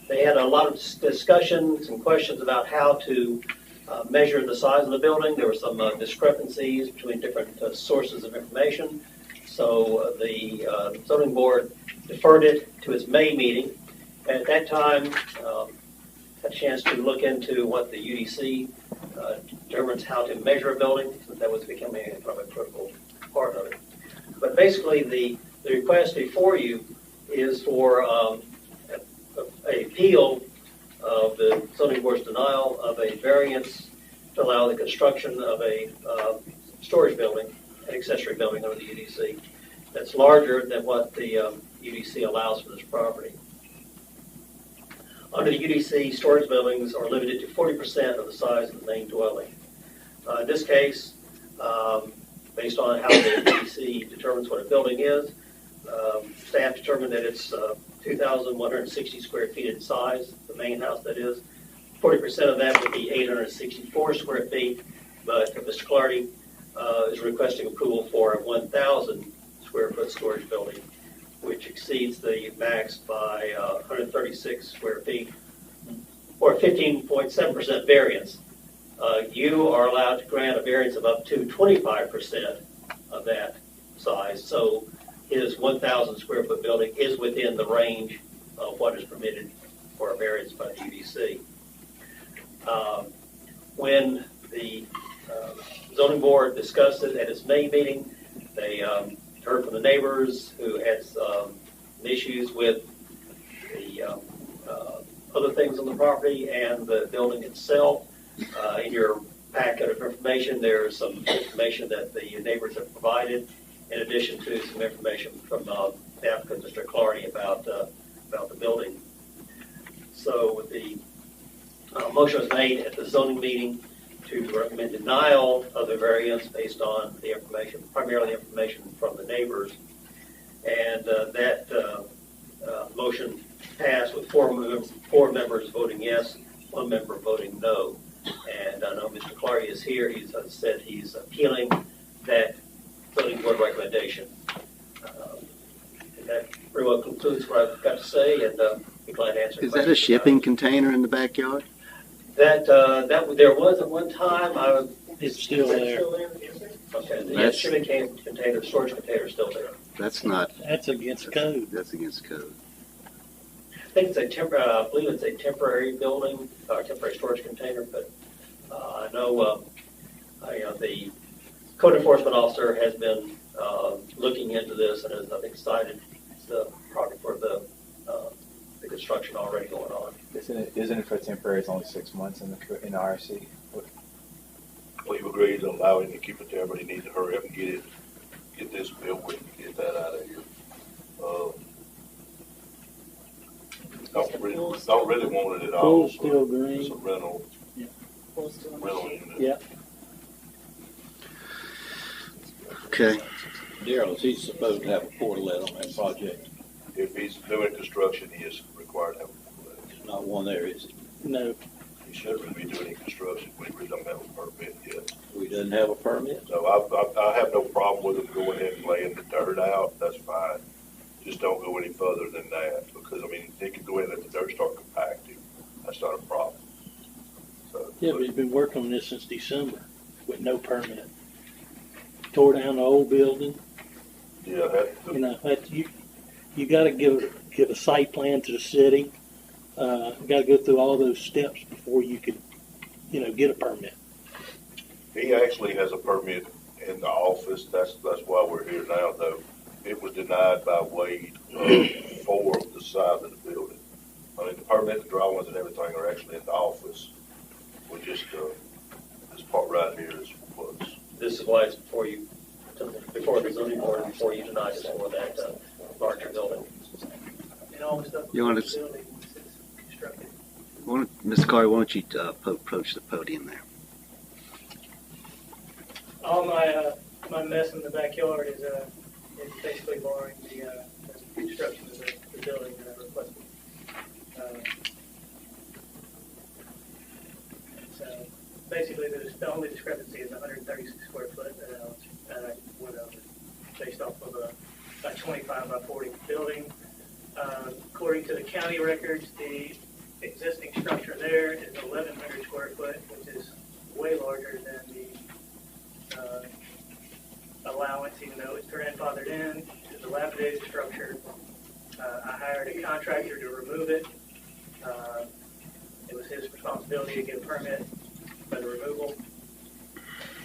They had a lot of discussions and questions about how to measure the size of the building. There were some discrepancies between different sources of information. So the Zoning Board deferred it to its May meeting. At that time, had a chance to look into what the UDC determines how to measure a building, since that was becoming a critical part of it. But basically, the request before you is for an appeal of the Zoning Board's denial of a variance to allow the construction of a storage building, an accessory building under the UDC that's larger than what the UDC allows for this property. Under the UDC, storage buildings are limited to 40% of the size of the main dwelling. In this case, based on how the UDC determines what a building is, staff determined that it's 2,160 square feet in size, the main house that is. 40% of that would be 864 square feet, but Mr. Clardy is requesting approval for a 1,000 square foot storage building, which exceeds the max by 136 square feet, or 15.7% variance. You are allowed to grant a variance of up to 25% of that size. So his 1,000 square foot building is within the range of what is permitted for a variance by the UDC. When the zoning board discussed it at its May meeting, they heard from the neighbors who had some issues with the other things on the property and the building itself. In your packet of information, there's some information that the neighbors have provided, in addition to some information from the applicant, Mr. Clardy, about the building. So the motion was made at the zoning meeting to recommend denial of the variance based on the information, primarily information from the neighbors. And that motion passed with four members voting yes, one member voting no. And I know Mr. Clardy is here. He's said he's appealing that zoning board recommendation. And that pretty well concludes what I've got to say, and be glad to answer questions. Is that a shipping container in the backyard? That there was at one time. It's still there. Okay, the shipping container, storage container is still there. That's not. That's against code. That's against code. I think it's I believe it's a temporary building, or temporary storage container, but I know, the code enforcement officer has been looking into this and has, I think, cited the project for the construction already going on. Isn't it for temporary? It's only 6 months in the RC. We've agreed to allow him to keep it there, but he needs to hurry up and get this built, we can get that out of here. Don't really want it at all. Pool's still green. It's a rental. Yeah. Rental unit. Yeah. Okay. Daryl, is he supposed to have a portalet on that project? If he's doing construction, he is required to have a portalet. There's not one there, is it? No. He shouldn't really be doing construction. We really don't have a permit yet. We doesn't have a permit? So I have no problem with him going ahead and laying the dirt out. That's fine. Just don't go any further than that, because, I mean, they can go in and let the dirt start compacting. That's not a problem. So, Yeah, but he's been working on this since December with no permit. Tore down the old building. Yeah, You know, you got to give a site plan to the city Gotta go through all those steps before you could, get a permit. He actually has a permit in the office. That's why we're here now, though. It was denied by Wade for the size of the building. I mean, the permit, the drawings and everything are actually in the office. We just, this part right here is was. This is why it's before you, before the zoning board, before you deny it for that larger building. And all the stuff. You want to, building once it's constructed. Mr. Carter, why don't you approach the podium there? All my mess in the backyard is basically barring the construction of the building that I requested. So basically, the only discrepancy is 136 square foot that I went over, based off of a 25 by 40 building. According to the county records, the existing structure there is 1,100 square foot, which is way larger than the allowance, even though it's grandfathered in. It's a dilapidated structure. I hired a contractor to remove it. It was his responsibility to get a permit for the removal.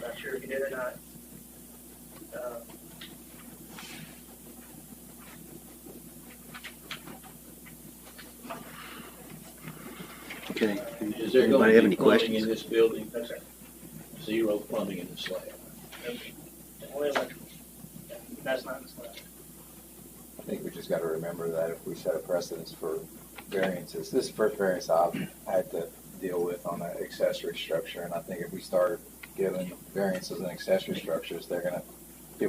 Not sure if he did or not. Okay. Is there Anybody going have to any be plumbing questions? in this building? No, sir. Zero plumbing in the slab. Only electrical. That's not in the slab. I think we just got to remember that if we set a precedence for variances, this is the first variance I've had to deal with on an accessory structure, and I think if we start giving variances and accessory structures, people are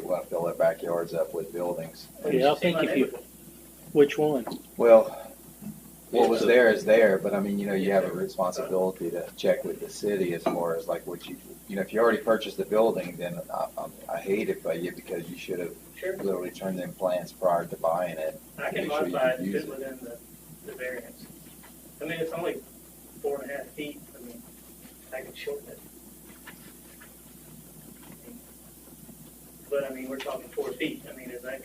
going to fill their backyards up with buildings. Yeah, I think which one? Well, what was there is there, but I mean, you have a responsibility to check with the city as far as like what if you already purchased the building, then I hate it by you because you should have literally turned in plans prior to buying it. I can modify it to fit within the variance. I mean, it's only 4.5 feet. I mean, I can shorten it. But I mean, we're talking 4 feet. I mean, is that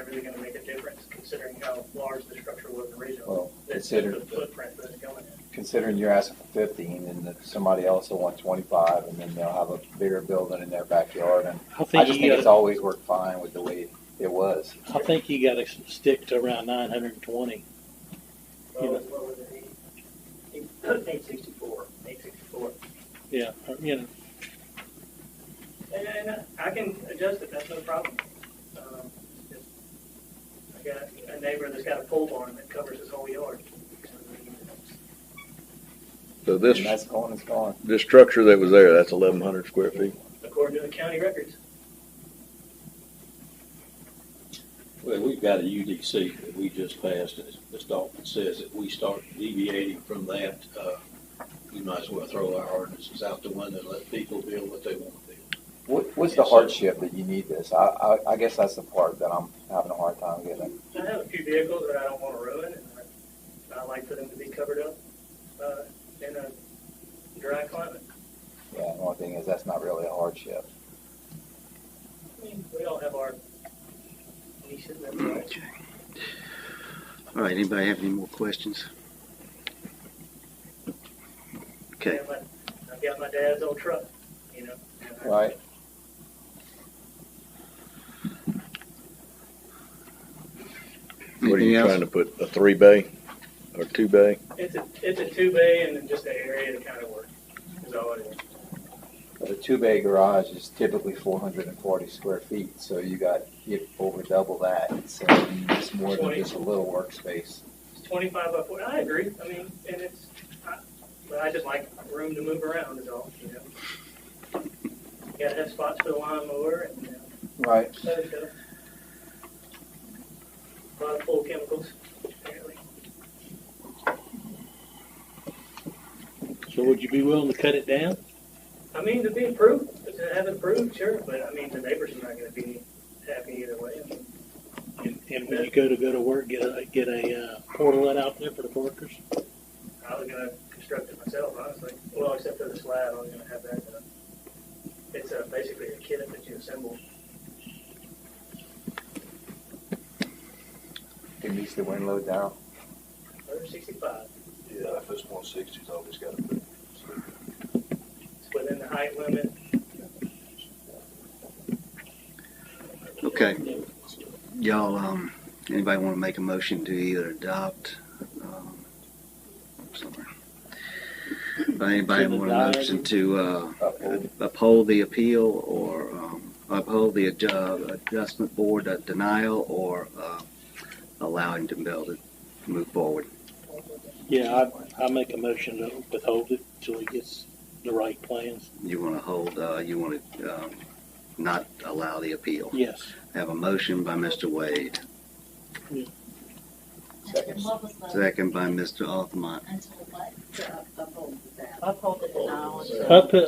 really going to make a difference considering how large the structure was originally? Well, the footprint that it's going in. Considering you're asking for 15 and if somebody else will want 25 and then they'll have a bigger building in their backyard. And I just think it's always worked fine with the way it was. I think you got to stick to around 920. Well, what was it? 864. 864. Yeah, And I can adjust it. That's no problem. I got a neighbor that's got a pole barn that covers his whole yard. So this, and that's gone, it's gone. This structure that was there, that's 1,100 square feet? According to the county records. Well, we've got a UDC that we just passed, and Ms. Dalton says that we start deviating from that, we might as well throw our ordinances out the window and let people build what they want to build. What's the hardship that you need this? I guess that's the part that I'm having a hard time getting. I have a few vehicles that I don't want to ruin, and I like for them to be covered up in a dry climate. Yeah, the only thing is that's not really a hardship. I mean, we all have our niches. That's right. Okay. All right, anybody have any more questions? Okay. I've got my dad's old truck, Right. What are you trying to put, a 3-bay or 2-bay? It's a 2-bay and then just an area to kind of work is all it is. The 2-bay garage is typically 440 square feet, so you over double that. So it's more than just a little workspace. It's 25 by 40. I agree. I mean, and but I just like room to move around is all, You got to have spots for the lawnmower and right. other stuff. A lot of full chemicals, apparently. So would you be willing to cut it down? I mean, to be approved, to have it approved, sure, but I mean, the neighbors are not going to be happy either way. I mean, And when you go to work, get a portalet out there for the workers? I was going to construct it myself, honestly. Well, except for the slab, I was going to have that done. It's basically a kit that you assemble. It meets the wind load down. 165. Yeah, if it's 160, it's always got to be. It's within the height limit. Okay. Y'all, anybody want to make a motion to either adopt, sorry. Anybody want a motion to uphold the appeal or uphold the adjustment board denial or allowing to build it, move forward? Yeah, I make a motion to withhold it till he gets the right plans. You want to hold, you want to not allow the appeal? Yes. Have a motion by Mr. Wade. Second. Second by Mr. Aldermen. Until what? Uphold the denial.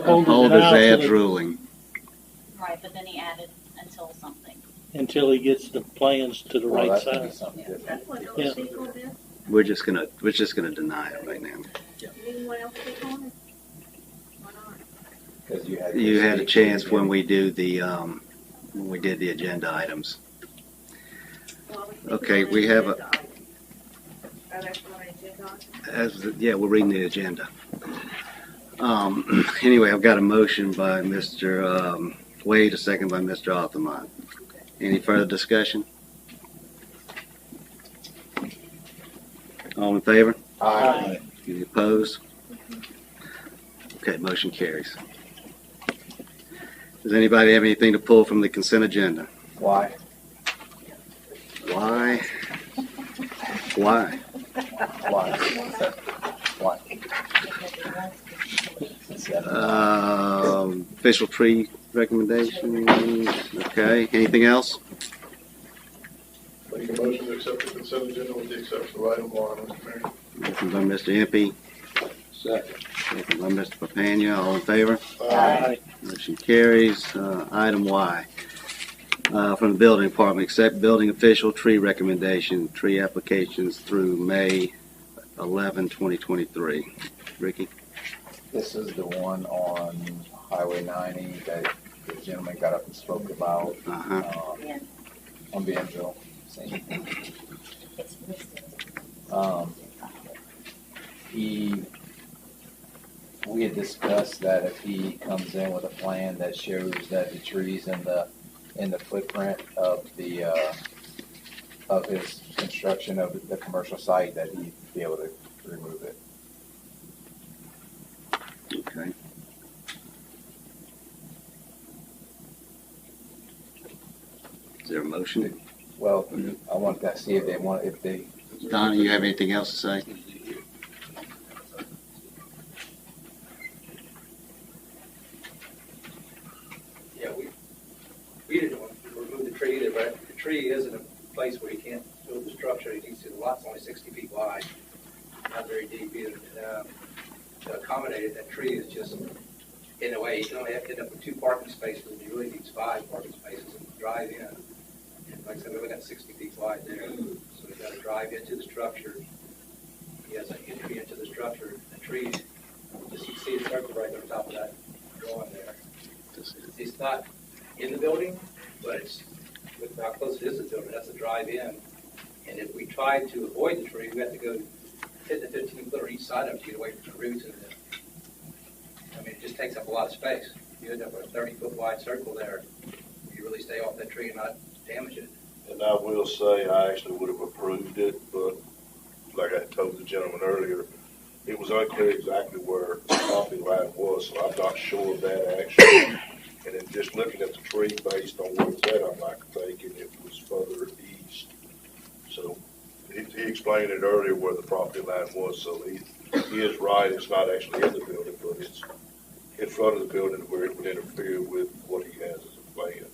Uphold the Zad's ruling. Right, but then he added until something. Until he gets the plans to the right size. Yeah. We're just gonna deny it right now. Anyone else speak on it? Why not? You had a chance when we do the when we did the agenda items. Okay, we have a. We're reading the agenda. Anyway, I've got a motion by Mr. Wade, a second by Mr. Aldermen. Any further discussion? All in favor? Aye. Any opposed? Okay, motion carries. Does anybody have anything to pull from the consent agenda? Why? Why? Why? Why? Why? Official tree recommendation. Okay. Anything else? Make a motion to accept the consent agenda with the exception of item 1, Mr. Mayor. Motion by Mr. Impey. Second. Second by Mr. Papania. All in favor? Aye. Motion carries. Item Y. From the building department, accept building official tree recommendation, tree applications through May 11, 2023. Ricky? This is the one on Highway 90 that the gentleman got up and spoke about. On Bienville. Same thing. We had discussed that if he comes in with a plan that shows that the trees in the footprint of the of his construction of the commercial site, that he'd be able to remove it. Okay. Is there a motion? Well, I want to see if they Donna, you have anything else to say? Yeah, we didn't want to remove the tree either, but the tree is in a place where you can't build the structure. You can see the lot's only 60 feet wide, not very deep either. To accommodate it, that tree is just, in a way, you can only have to end up with 2 parking spaces, and you really need 5 parking spaces and drive in. And like I said, we only got 60 feet wide there, so you got to drive into the structure. He has an entry into the structure. The trees, just you see the circle right on top of that drawing there. It's not in the building, but it's with how close it is to the building. That's a drive-in. And if we tried to avoid the tree, we have to go 10 to 15 foot on each side of it to get away from the roots. And I mean, it just takes up a lot of space. You end up with a 30-foot wide circle there. You really stay off that tree and not damage it. And I will say, I actually would have approved it, but like I told the gentleman earlier, it was unclear exactly where the property line was, so I'm not sure of that actually. And then just looking at the tree based on where it's at, I'm like thinking it was further east. So he explained it earlier where the property line was, so he is right. It's not actually in the building, but it's in front of the building where it would interfere with what he has as a plan.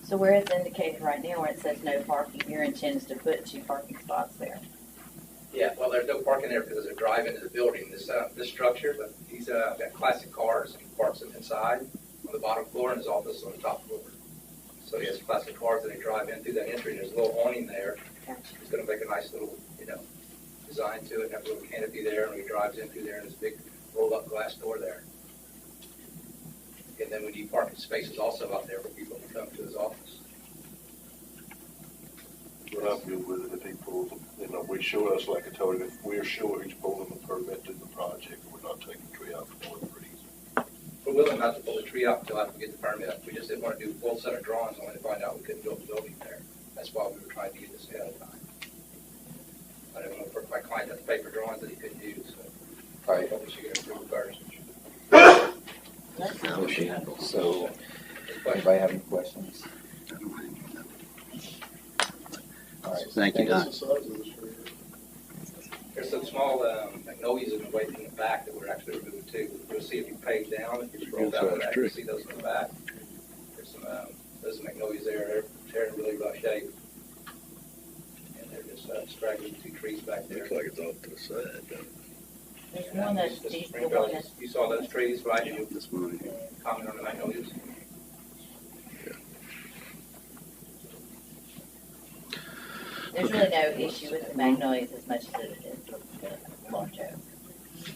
So where it's indicated right now where it says no parking, your intent is to put 2 parking spots there? Yeah, well, there's no parking there because there's a drive into the building. This structure, but he's got classic cars and he parks them inside on the bottom floor and his office on the top floor. So he has classic cars that they drive in through that entry, and there's a little awning there. He's going to make a nice little, design to it, and have a little canopy there, and he drives in through there, and there's a big roll-up glass door there. And then we need parking spaces also out there for people to come to his office. I'm good with it if he pulls them. You know, we sure, us like I told him, if we're sure he's pulling the permit to the project, we're not taking the tree out for no other reason. We're willing not to pull the tree out until after we get the permit. We just didn't want to do a full set of drawings only to find out we couldn't build the building there. That's why we were trying to get this ahead of time. I don't know if my client had the paper drawings that he couldn't use, so probably hope we should get approved first. So, anybody have any questions? All right. Thank you, Don. There's some small magnolias in the way in the back that we're actually removing too. We'll see if you pave down, if you scroll down the back, you'll see those in the back. There's some those magnolias there. They're in really rough shape. And they're just straggling 2 trees back there. Looks like it's off to the side, though. There's one that's Mr. these, the Springfield, one that's, you saw those trees, right? You This morning. comment on the magnolias? there's really no issue with the magnolias as much as it is with the large oak.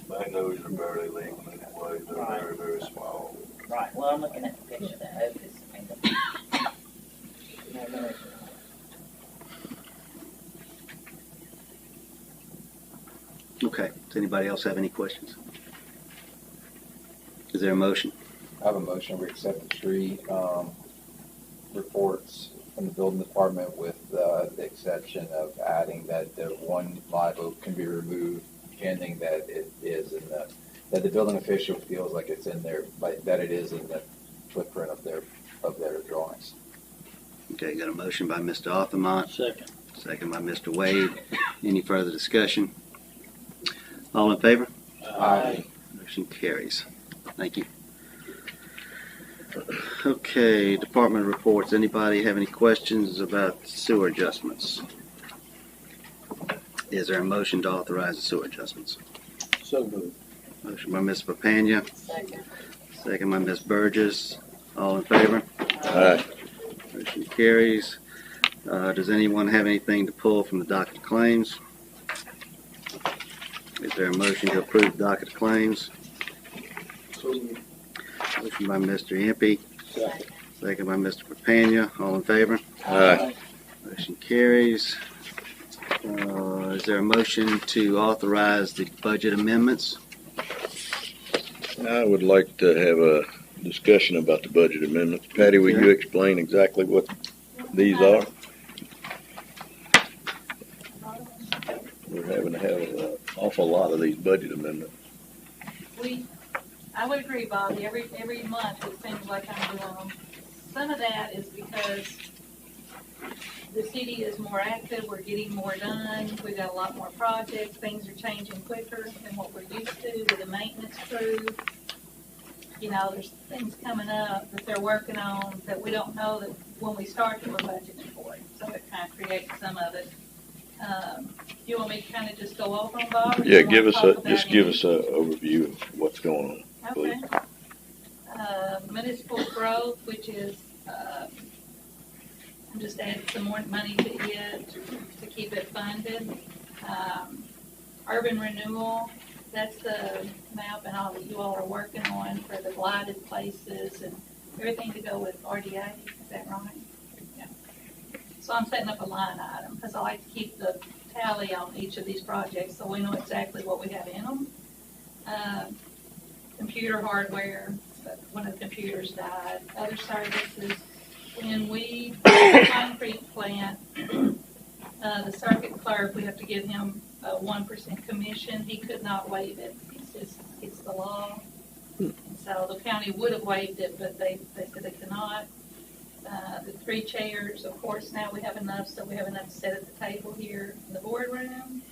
Magnolias are barely legal anyway. They're very, very small. Right, well, I'm looking at the picture of the oak is, I mean, the magnolias are- Okay, does anybody else have any questions? Is there a motion? I have a motion, we accept the tree, reports from the building department with, the exception of adding that the one live oak can be removed pending that it is in the, that the building official feels like it's in there, like, that it is in the footprint of their drawings. Okay, got a motion by Mr. Aldermen, Second. second by Mr. Wade. Any further discussion? All in favor? Aye. Motion carries. Thank you. Okay, department reports. Anybody have any questions about sewer adjustments? Is there a motion to authorize the sewer adjustments? So moved. Motion by Ms. Papania, Second. second by Ms. Burgess. All in favor? Aye. Motion carries. Does anyone have anything to pull from the docket of claims? Is there a motion to approve the docket of claims? Motion by Mr. Impey, Second. second by Mr. Papania. All in favor? Aye. Motion carries. Is there a motion to authorize the budget amendments? I would like to have a discussion about the budget amendments. Patty, will you explain exactly what these are? We're having to have an awful lot of these budget amendments. I would agree, Bobby. Every month it seems like I'm doing them. Some of that is because the city is more active. We're getting more done. We've got a lot more projects. Things are changing quicker than what we're used to with the maintenance crew. You know, there's things coming up that they're working on that we don't know that when we start that we're budgeting for it. So it kind of creates some of it. You want me to kind of just go over them, Bob? Yeah, give us a overview of what's going on, Okay. please. Municipal growth, which is, I'm just adding some more money to it to keep it funded. Urban renewal, that's the map and all that you all are working on for the blighted places and everything to go with RDA, is that right? Yeah. So I'm setting up a line item because I like to keep the tally on each of these projects so we know exactly what we have in them. Computer hardware, one of the computers died. Other services, when we do the concrete plant, the circuit clerk, we have to give him a 1% commission. He could not waive it. It's the law. And so the county would have waived it, but they said they cannot. The 3 chairs, of course, now we have enough, so we have enough to sit at the table here in the boardroom.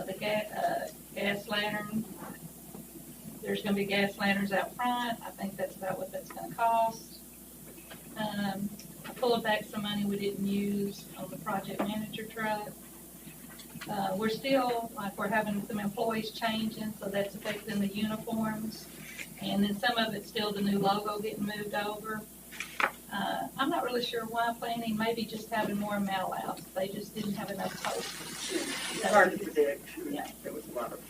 The gas lantern, there's going to be gas lanterns out front. I think that's about what that's going to cost. I pulled back some money we didn't use on the project manager truck. We're still, we're having some employees changing, so that's affecting the uniforms. And then some of it's still the new logo getting moved over. I'm not really sure why planning, maybe just having more mail outs. They just didn't have enough posters. It's hard to predict. Yeah. There was a lot of.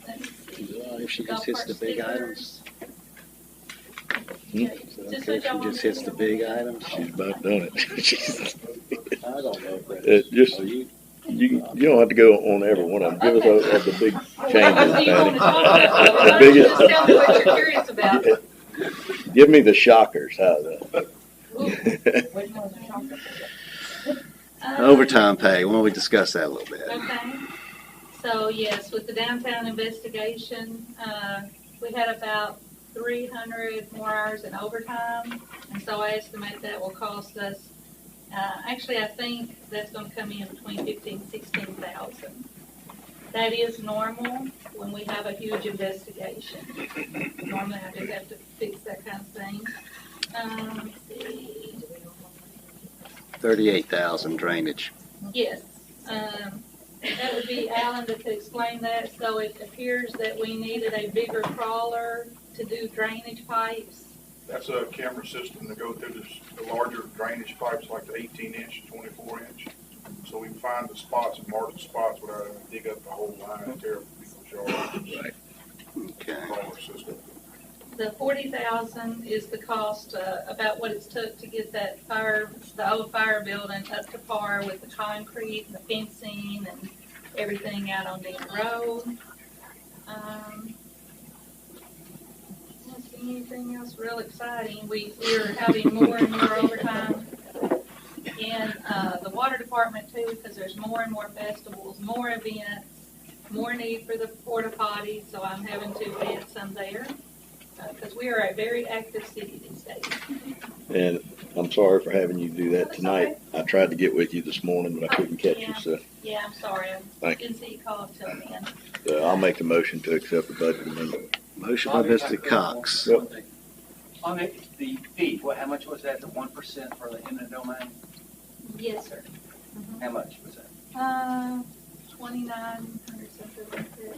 Let me see. If she just hits the big items. Yeah, Just if she just hits the big items. She's about done it. I don't know if that's. Just, you don't have to go on every one of them. Give us the big changes, What do you want to talk Patty. about? The biggest. Just tell me what you're curious about. Give me the shockers. How's that? Which ones are shockers? Overtime pay, why don't we discuss that a little bit? Okay. So yes, with the downtown investigation, we had about 300 more hours in overtime, and so I estimate that will cost us. Actually, I think that's going to come in between 15,000 and 16,000. That is normal when we have a huge investigation. Normally, I do have to fix that kind of thing. Let's see. 38,000 drainage. Yes, that would be Alan that could explain that. So it appears that we needed a bigger crawler to do drainage pipes. That's a camera system to go through the larger drainage pipes, like the 18-inch, 24-inch. So we can find the spots and mark the spots without having to dig up the whole line and tear up people's yards. Right. Okay. Crawler system. The 40,000 is the cost, about what it's took to get that the old fire building up to par with the concrete and the fencing and everything out on Dean Road. Don't see anything else real exciting. We're having more and more overtime in the water department too, because there's more and more festivals, more events, more need for the porta potties, so I'm having to add some there. Because we are a very active city these days. And I'm sorry for having you do that tonight. I tried to get with you this morning, but I couldn't catch you, so. Yeah, I'm sorry. I didn't see you call until then. I'll make the motion to accept the budget amendment. Motion by Mr. Cox. Yep. On the fee, how much was that, the 1% for the eminent domain? Yes, sir. How much was that? 2,900 something like that.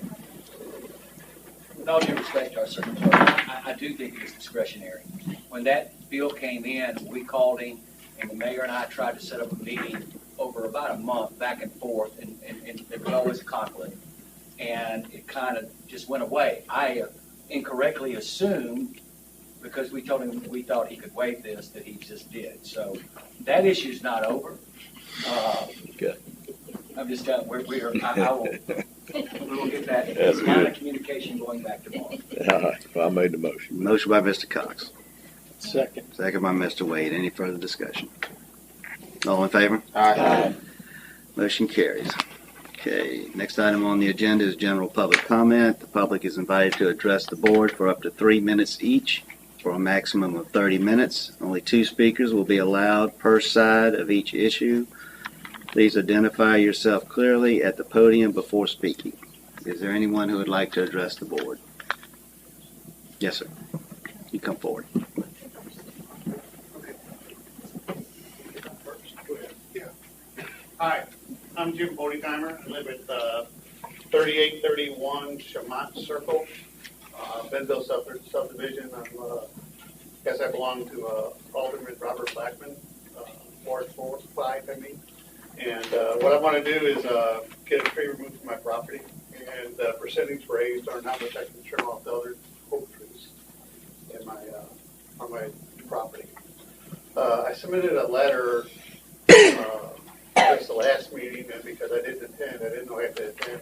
With all due respect to our circuit clerk, I do think it's discretionary. When that bill came in, we called him, and the mayor and I tried to set up a meeting over about a month, back and forth, and there was always a conflict. And it kind of just went away. I incorrectly assumed, because we told him we thought he could waive this, that he just did. So that issue's not over. Okay. I'm just telling, we will get that That's line good. of communication going back tomorrow. All right, well, I made the motion. Motion by Mr. Cox. Second. Second by Mr. Wade. Any further discussion? All in favor? Aye. Motion carries. Okay, next item on the agenda is general public comment. The public is invited to address the board for up to 3 minutes each for a maximum of 30 minutes. Only 2 speakers will be allowed per side of each issue. Please identify yourself clearly at the podium before speaking. Is there anyone who would like to address the board? Yes, sir. You come forward. Hi, I'm Jim Bodytimer. I live at 3831 Chamont Circle, Benville subdivision. Guess I belong to Alderman Robert Blackman, Ward 5, I mean. And what I want to do is get a tree removed from my property and percentage raised on how much I can trim off the other oak trees in my on my property. I submitted a letter the last meeting, and because I didn't attend, I didn't know I had to attend.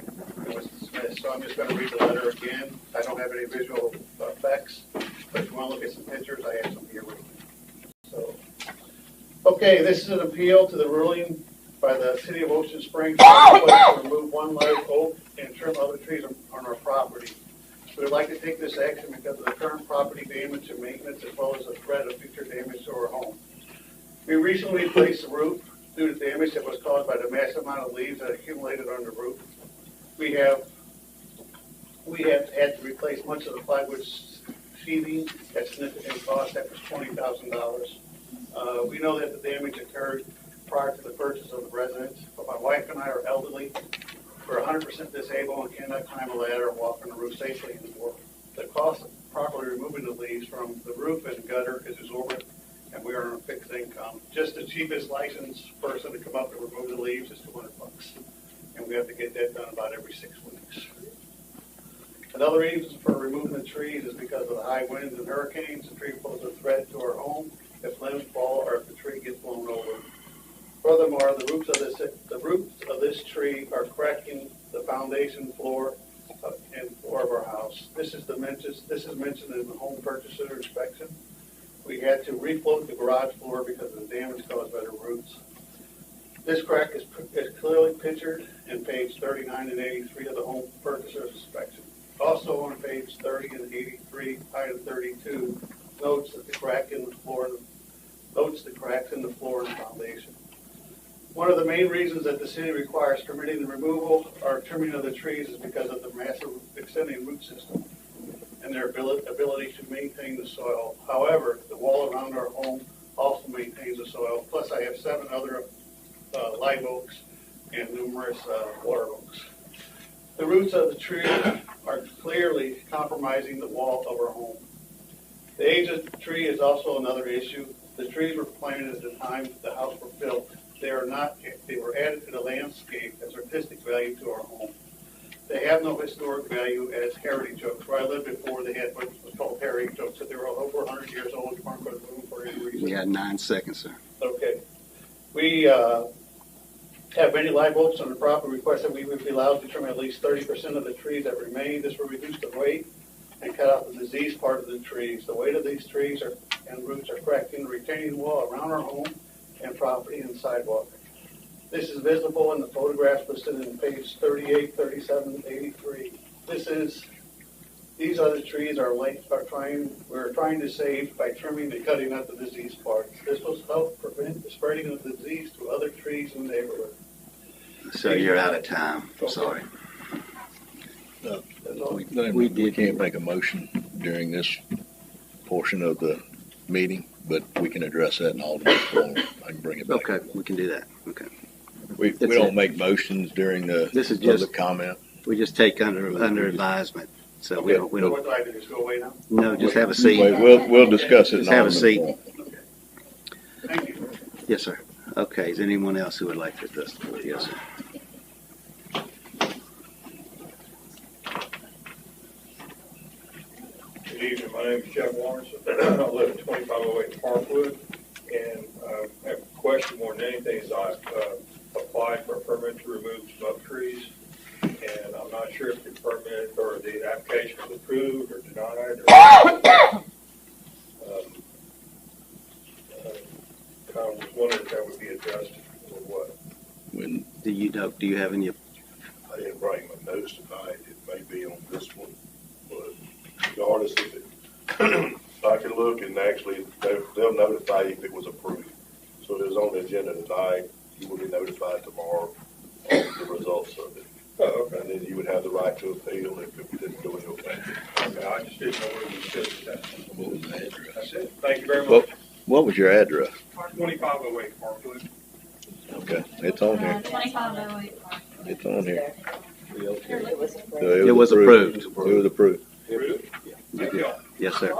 It was dismissed, so I'm just going to read the letter again. I don't have any visual effects, but if you want to look at some pictures, I have some here with me. So, okay, this is an appeal to the ruling by the City of Ocean Springs to remove one live oak and trim other trees on our property. We would like to take this action because of the current property damage and maintenance, as well as the threat of future damage to our home. We recently replaced the roof due to damage that was caused by the massive amount of leaves that accumulated on the roof. We have had to replace much of the plywood sheathing at significant cost. That was $20,000. We know that the damage occurred prior to the purchase of the residence, but my wife and I are elderly. We're 100% disabled and cannot climb a ladder or walk on the roof safely anymore. The cost of properly removing the leaves from the roof and gutter is exorbitant, and we are on a fixed income. Just the cheapest licensed person to come up and remove the leaves is $200, and we have to get that done about every 6 weeks. Another reason for removing the trees is because of the high winds and hurricanes. The tree poses a threat to our home if limbs fall or if the tree gets blown over. Furthermore, the roots of this tree are cracking the foundation floor and floor of our house. This is mentioned in the home purchaser inspection. We had to refloat the garage floor because of the damage caused by the roots. This crack is clearly pictured in page 39 and 83 of the home purchaser's inspection. Also on page 30 and 83, item 32, notes the cracks in the floor and foundation. One of the main reasons that the city requires permitting the removal or trimming of the trees is because of the massive extending root system and their ability to maintain the soil. However, the wall around our home also maintains the soil. Plus, I have 7 other live oaks and numerous water oaks. The roots of the tree are clearly compromising the wall of our home. The age of the tree is also another issue. The trees were planted at the time the house was built. They were added to the landscape as artistic value to our home. They have no historic value as heritage oaks. Where I lived before, they had what was called heritage oaks. So they were over 100 years old. You weren't going to move for any reason. You got 9 seconds, sir. Okay. We have many live oaks on the property. Request that we would be allowed to trim at least 30% of the trees that remain. This will reduce the weight and cut out the disease part of the trees. The weight of these trees and roots are cracking the retaining wall around our home and property and sidewalk. This is visible in the photographs listed in page 38, 37, 83. These other trees we're trying to save by trimming and cutting out the diseased parts. This will help prevent the spreading of the disease to other trees in the neighborhood. So you're out of time. I'm sorry. We can't make a motion during this portion of the meeting, but we can address that in Alderman forum. I can bring it back. Okay, we can do that. Okay. We don't make motions during the public comment. We just take under advisement. So we don't. What do I do? Just go away now? No, just have a seat. We'll discuss it. Just have a seat. Okay. Thank you. Yes, sir. Okay. Is anyone else who would like to address the board? Yes, sir. Good evening. My name is Jeff Lawrence. I live at 2508 Parkwood, and I have a question more than anything. Is I've applied for a permit to remove some oak trees, and I'm not sure if the permit or the application was approved or denied. Kind of was wondering if that would be addressed or what. Do you have any? I didn't bring my notes tonight. It may be on this one, but regardless if it, I can look and actually they'll notify you if it was approved. So if it was on the agenda tonight, you will be notified tomorrow on the results of it. Oh, okay. And then you would have the right to appeal if it didn't go into effect. Okay, I just didn't know where we stood with that. What was the address? That's it. Thank you very much. What was your address? 2508 Parkwood. Okay, it's on here. 2508. It's on here. It was approved. So It was approved. It was approved. Yes, sir.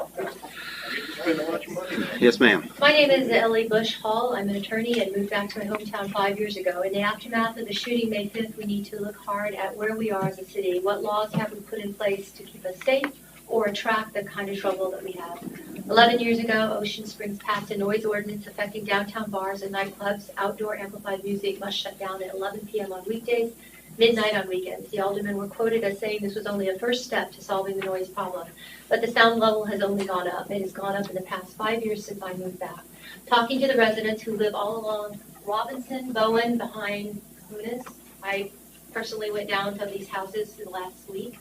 Spend a bunch of money. Yes, ma'am. My name is Ellie Bush Hall. I'm an attorney and moved back to my hometown 5 years ago. In the aftermath of the shooting May 5th, we need to look hard at where we are as a city. What laws have we put in place to keep us safe or attract the kind of trouble that we have? 11 years ago, Ocean Springs passed a noise ordinance affecting downtown bars and nightclubs. Outdoor amplified music must shut down at 11 p.m. on weekdays, midnight on weekends. The aldermen were quoted as saying this was only a first step to solving the noise problem. But the sound level has only gone up. It has gone up in the past 5 years since I moved back. Talking to the residents who live all along Robinson, Bowen, behind Kunis, I personally went down to these houses last week.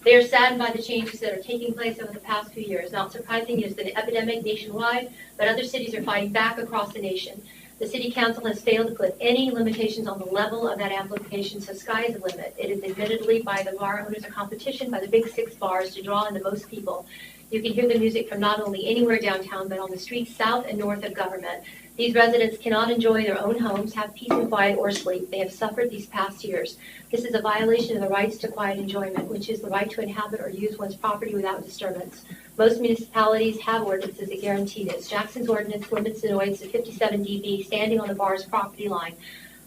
They are saddened by the changes that are taking place over the past few years. Not surprising, it has been an epidemic nationwide, but other cities are fighting back across the nation. The City Council has failed to put any limitations on the level of that amplification, so sky is the limit. It is admittedly by the bar owners a competition by the big six bars to draw in the most people. You can hear the music from not only anywhere downtown, but on the streets south and north of Government. These residents cannot enjoy their own homes, have peace and quiet, or sleep. They have suffered these past years. This is a violation of the rights to quiet enjoyment, which is the right to inhabit or use one's property without disturbance. Most municipalities have ordinances that guarantee this. Jackson's ordinance limits the noise to 57 dB standing on the bar's property line.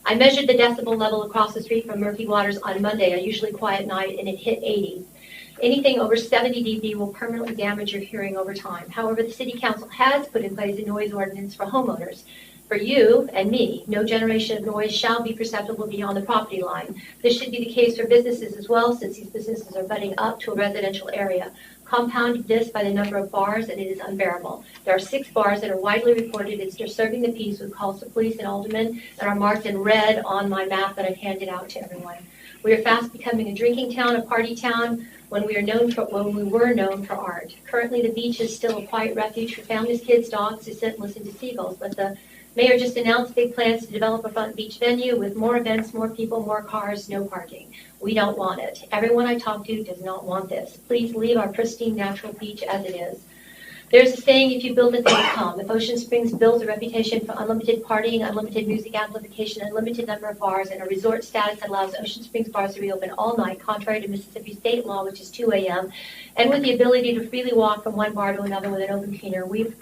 I measured the decibel level across the street from Murphy Waters on Monday, a usually quiet night, and it hit 80. Anything over 70 dB will permanently damage your hearing over time. However, the City Council has put in place a noise ordinance for homeowners. For you and me, no generation of noise shall be perceptible beyond the property line. This should be the case for businesses as well, since these businesses are butting up to a residential area. Compound this by the number of bars, and it is unbearable. There are 6 bars that are widely reported as disturbing the peace with calls to police and aldermen that are marked in red on my map that I've handed out to everyone. We are fast becoming a drinking town, a party town, when we were known for art. Currently, the beach is still a quiet refuge for families, kids, dogs to sit and listen to seagulls, but the mayor just announced big plans to develop a front beach venue with more events, more people, more cars, no parking. We don't want it. Everyone I talk to does not want this. Please leave our pristine natural beach as it is. There's a saying, if you build it, they will come. If Ocean Springs builds a reputation for unlimited partying, unlimited music amplification, unlimited number of bars, and a resort status that allows Ocean Springs bars to reopen all night, contrary to Mississippi state law, which is 2 a.m., and with the ability to freely walk from one bar to another with an open container, we've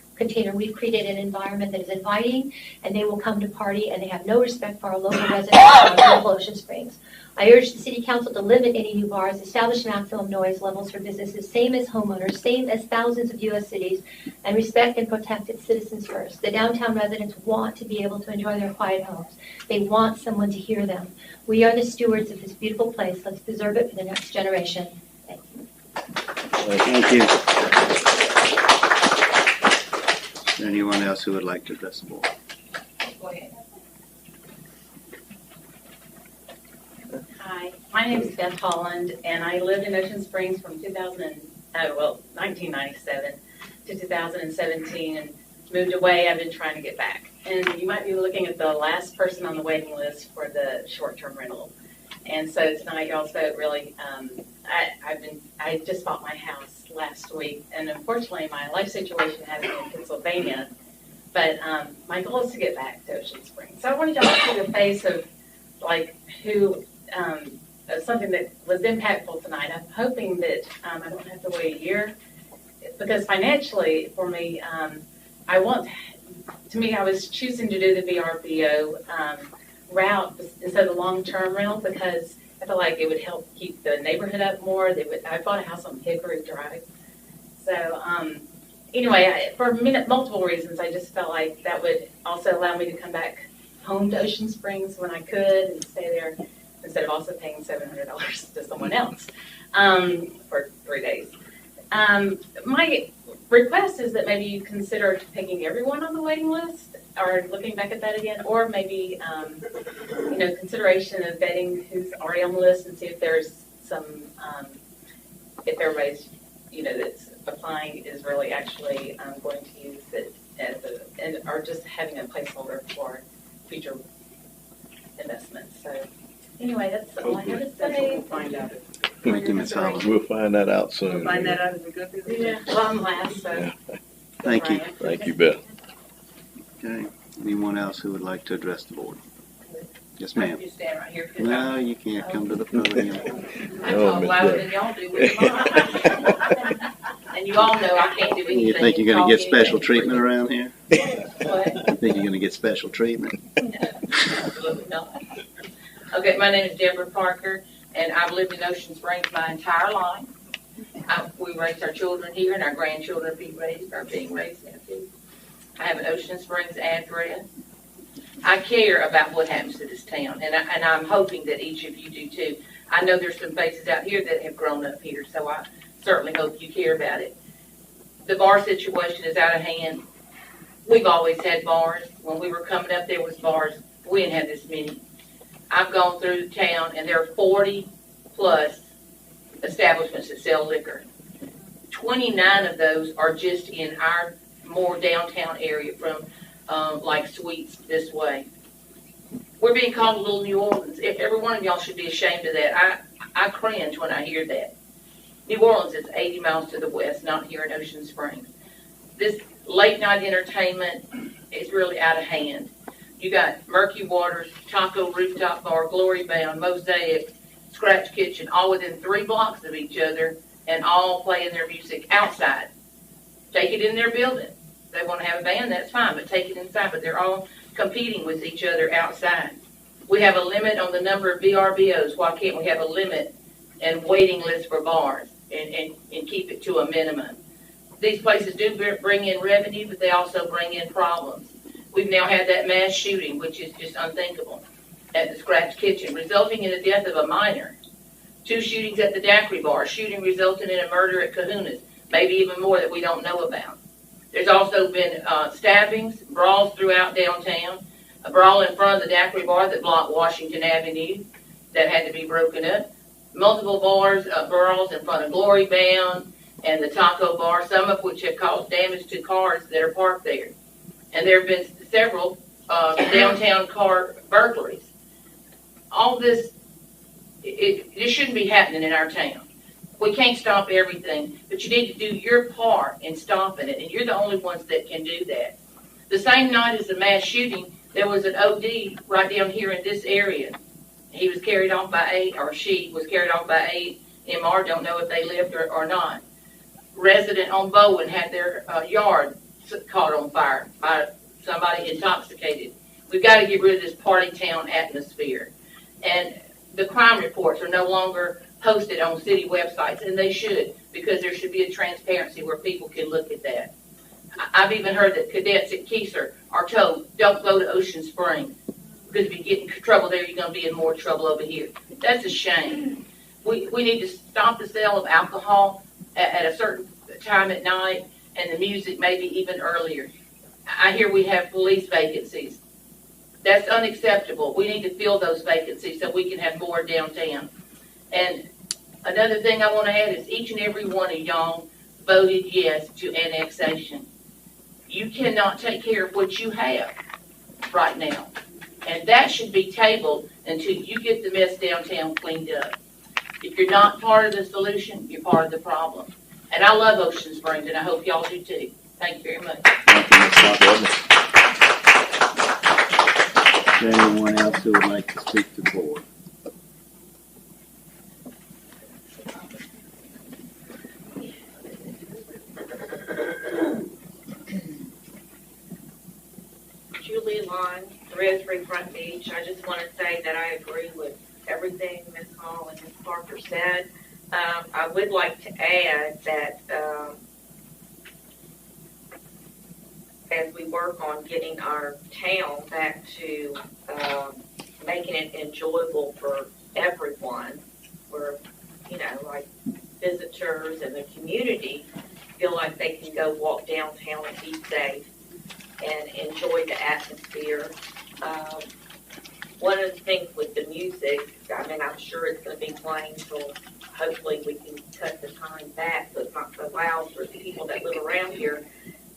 created an environment that is inviting, and they will come to party, and they have no respect for our local residents of local Ocean Springs. I urge the City Council to limit any new bars, establish maximum noise levels for businesses, same as homeowners, same as thousands of U.S. cities, and respect and protect its citizens first. The downtown residents want to be able to enjoy their quiet homes. They want someone to hear them. We are the stewards of this beautiful place. Let's preserve it for the next generation. Thank you. Thank you. Is there anyone else who would like to address the board? Go ahead. Hi, my name is Beth Holland, and I lived in Ocean Springs from 1997 to 2017, and moved away. I've been trying to get back. And you might be looking at the last person on the waiting list for the short-term rental. And so tonight, y'all spoke really. I just bought my house last week, and unfortunately, my life situation has me in Pennsylvania. But my goal is to get back to Ocean Springs. So I wanted y'all to see the face of like who. Something that was impactful tonight. I'm hoping that I don't have to wait a year, because financially for me, I was choosing to do the VRBO route instead of the long-term rental, because I feel like it would help keep the neighborhood up more. I bought a house on Hickory Drive. So anyway, for multiple reasons, I just felt like that would also allow me to come back home to Ocean Springs when I could and stay there, instead of also paying $700 to someone else for 3 days. My request is that maybe you consider taking everyone on the waiting list, or looking back at that again, or maybe consideration of vetting who's already on the list and see if there's some, if everybody's that's applying is really actually going to use it or just having a placeholder for future investments. So. Anyway, that's all I have to say. We'll find out. Thank you, Ms. Holland. We'll find that out soon. We'll find that out as we go through the well, I'm last, so. Yeah. Thank you. Thank you, Beth. Okay. Anyone else who would like to address the board? Yes, ma'am. You stand right here. No, you can't come to the podium. I talk louder than y'all do with mine. And you all know I can't do anything. You think you're going to get special treatment around here? What? You think you're going to get special treatment? No, absolutely not. Okay, my name is Deborah Parker, and I've lived in Ocean Springs my entire life. We raised our children here, and our grandchildren are being raised now too. I have an Ocean Springs address. I care about what happens to this town, and I'm hoping that each of you do too. I know there's some faces out here that have grown up here, so I certainly hope you care about it. The bar situation is out of hand. We've always had bars. When we were coming up, there was bars. We didn't have this many. I've gone through the town, and there are 40 plus establishments that sell liquor. 29 of those are just in our more downtown area, from like Sweets this way. We're being called a little New Orleans. Every one of y'all should be ashamed of that. I cringe when I hear that. New Orleans is 80 miles to the west, not here in Ocean Springs. This late night entertainment is really out of hand. You got Murky Waters, Taco Rooftop Bar, Glory Bound, Mosaic, Scratch Kitchen, all within 3 blocks of each other, and all playing their music outside. Take it in their building. If they want to have a band, that's fine, but take it inside. But they're all competing with each other outside. We have a limit on the number of VRBOs. Why can't we have a limit and waiting list for bars and keep it to a minimum? These places do bring in revenue, but they also bring in problems. We've now had that mass shooting, which is just unthinkable, at the Scratch Kitchen, resulting in the death of a minor. 2 shootings at the Daiquiri Bar, shooting resulting in a murder at Kahuna's, maybe even more that we don't know about. There's also been stabbings, brawls throughout downtown, a brawl in front of the Daiquiri Bar that blocked Washington Avenue that had to be broken up, multiple brawls in front of Glory Bound and the Taco Bar, some of which have caused damage to cars that are parked there. And there have been several downtown car burglaries. All this, it shouldn't be happening in our town. We can't stop everything, but you need to do your part in stopping it, and you're the only ones that can do that. The same night as the mass shooting, there was an OD right down here in this area. He was carried off by she was carried off by AMR, don't know if they lived or not. Resident on Bowen had their yard caught on fire by somebody intoxicated. We've got to get rid of this party town atmosphere. And the crime reports are no longer posted on city websites, and they should, because there should be a transparency where people can look at that. I've even heard that cadets at Keiser are told, don't go to Ocean Springs, because if you get in trouble there, you're going to be in more trouble over here. That's a shame. We need to stop the sale of alcohol at a certain time at night, and the music maybe even earlier. I hear we have police vacancies. That's unacceptable. We need to fill those vacancies so we can have more downtown. And another thing I want to add is each and every one of y'all voted yes to annexation. You cannot take care of what you have right now. And that should be tabled until you get the mess downtown cleaned up. If you're not part of the solution, you're part of the problem. And I love Ocean Springs, and I hope y'all do too. Thank you very much. Is there anyone else who would like to speak to the board? Julie Lawn, Resbury Front Beach. I just want to say that I agree with everything Ms. Hall and Ms. Parker said. I would like to add that as we work on getting our town back to making it enjoyable for everyone, where, like visitors and the community feel like they can go walk downtown and be safe and enjoy the atmosphere. One of the things with the music, I'm sure it's going to be playing, so hopefully we can cut the time back so it's not so loud for the people that live around here,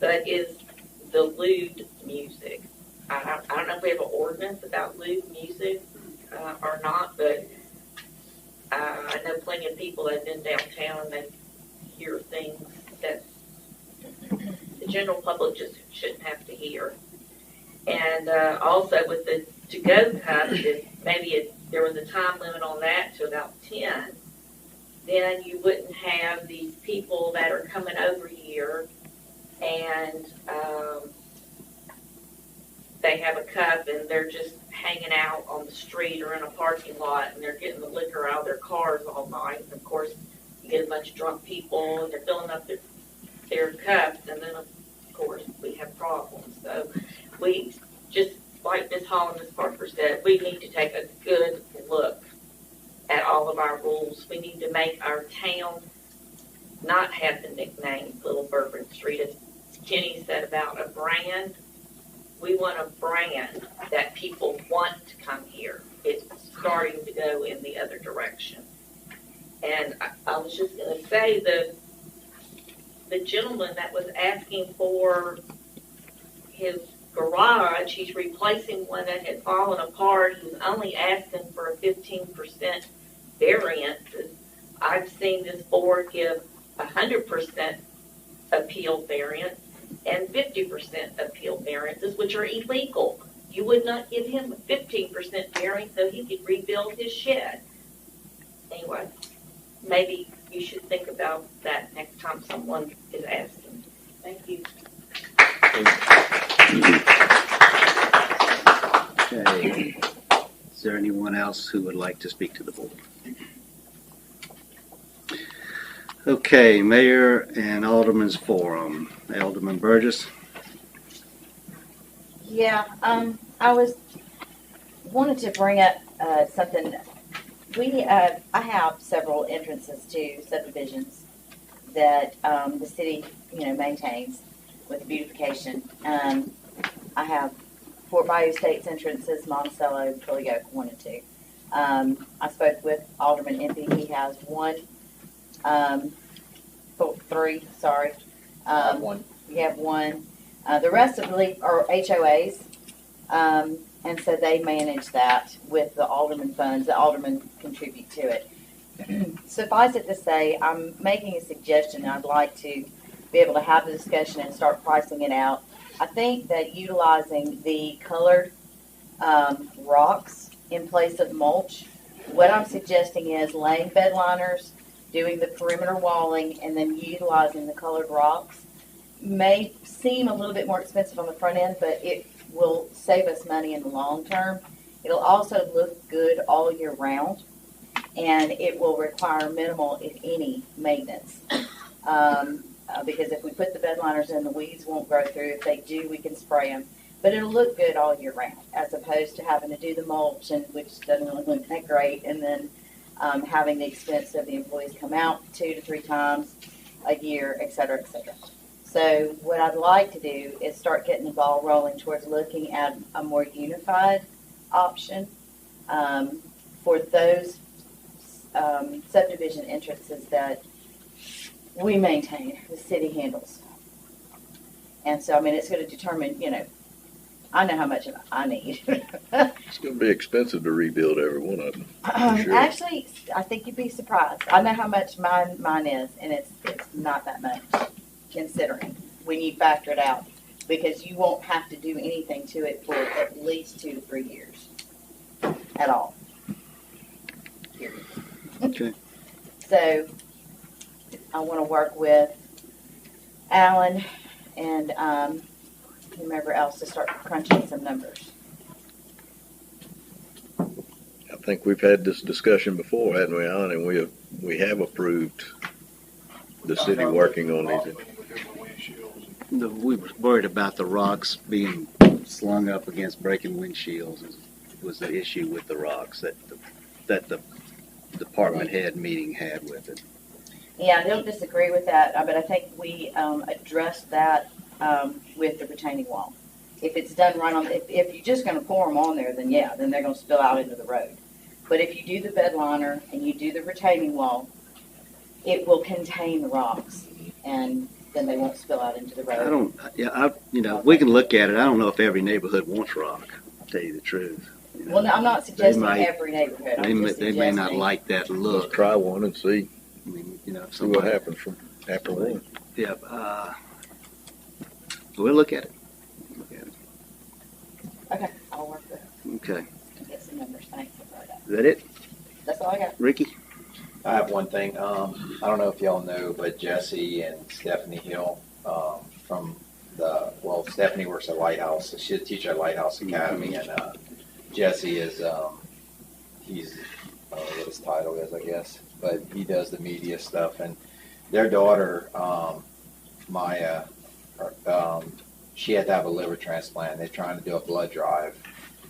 but is the lewd music. I don't know if we have an ordinance about lewd music or not, but I know plenty of people that have been downtown and they hear things that the general public just shouldn't have to hear. And also with the to-go cups, if maybe there was a time limit on that to about 10, then you wouldn't have these people that are coming over here and they have a cup and they're just hanging out on the street or in a parking lot and they're getting the liquor out of their cars all night. And of course, you get a bunch of drunk people and they're filling up their cups, and then of course we have problems. So we, just like Ms. Hall and Ms. Parker said, we need to take a good look at all of our rules. We need to make our town not have the nickname Little Bourbon Street. As Kenny said about a brand, we want a brand that people want to come here. It's starting to go in the other direction. And I was just going to say, the gentleman that was asking for his garage, he's replacing one that had fallen apart. He's only asking for a 15% variance. I've seen this board give 100% appeal variance and 50% appeal variances, which are illegal. You would not give him a 15% variance so he could rebuild his shed. Anyway, maybe you should think about that next time someone is asking. Thank you. Okay. Is there anyone else who would like to speak to the board? Okay, Mayor and Alderman's Forum. Alderman Burgess. Yeah, wanted to bring up something. I have several entrances to subdivisions that the city, maintains with beautification. I have Fort Bayou Estates entrances, Monticello, Twilly Oak 1 and 2. I spoke with Alderman Impey. He has one, 3, sorry. I have one. You have one. The rest, I believe, are HOAs. And so they manage that with the alderman funds. The aldermen contribute to it. Suffice it to say, I'm making a suggestion. I'd like to be able to have the discussion and start pricing it out. I think that utilizing the colored rocks in place of mulch, what I'm suggesting is laying bed liners, doing the perimeter walling, and then utilizing the colored rocks may seem a little bit more expensive on the front end, but it will save us money in the long term. It'll also look good all year round, and it will require minimal, if any, maintenance. Because if we put the bed liners in, the weeds won't grow through. If they do, we can spray them. But it'll look good all year round, as opposed to having to do the mulch, and which doesn't really look that great, and then having the expense of the employees come out 2 to 3 times a year, et cetera, et cetera. So what I'd like to do is start getting the ball rolling towards looking at a more unified option for those subdivision entrances that we maintain, the city handles. And so, I mean, it's going to determine, I know how much I need. It's going to be expensive to rebuild every one of them. Sure. Actually, I think you'd be surprised. I know how much mine is, and it's not that much, considering when you factor it out, because you won't have to do anything to it for at least 2 to 3 years at all. Period. Okay. So I want to work with Alan and whomever else to start crunching some numbers. I think we've had this discussion before, hadn't we, Alan? And we have approved the city working on these. We were worried about the rocks being slung up against breaking windshields. Was the issue with the rocks that the department head meeting had with it. Yeah, I don't disagree with that, but I think we addressed that with the retaining wall. If it's done right on, if you're just going to pour them on there, then yeah, then they're going to spill out into the road. But if you do the bed liner and you do the retaining wall, it will contain the rocks, and then they won't spill out into the road. We can look at it. I don't know if every neighborhood wants rock, to tell you the truth. Well, no, I'm not suggesting every neighborhood. They may not like that look. Let's try one and see. I mean, See what happens from after one. Yeah, we'll look at it. Okay, I'll work with it. Okay. Get some numbers. Thanks. Is that it? That's all I got. Ricky? I have one thing. I don't know if y'all know, but Jesse and Stephanie Hill Stephanie works at Lighthouse. So she teaches at Lighthouse Academy, and Jesse is he's I don't know what his title is, I guess, but he does the media stuff. And their daughter, Maya, she had to have a liver transplant. They're trying to do a blood drive.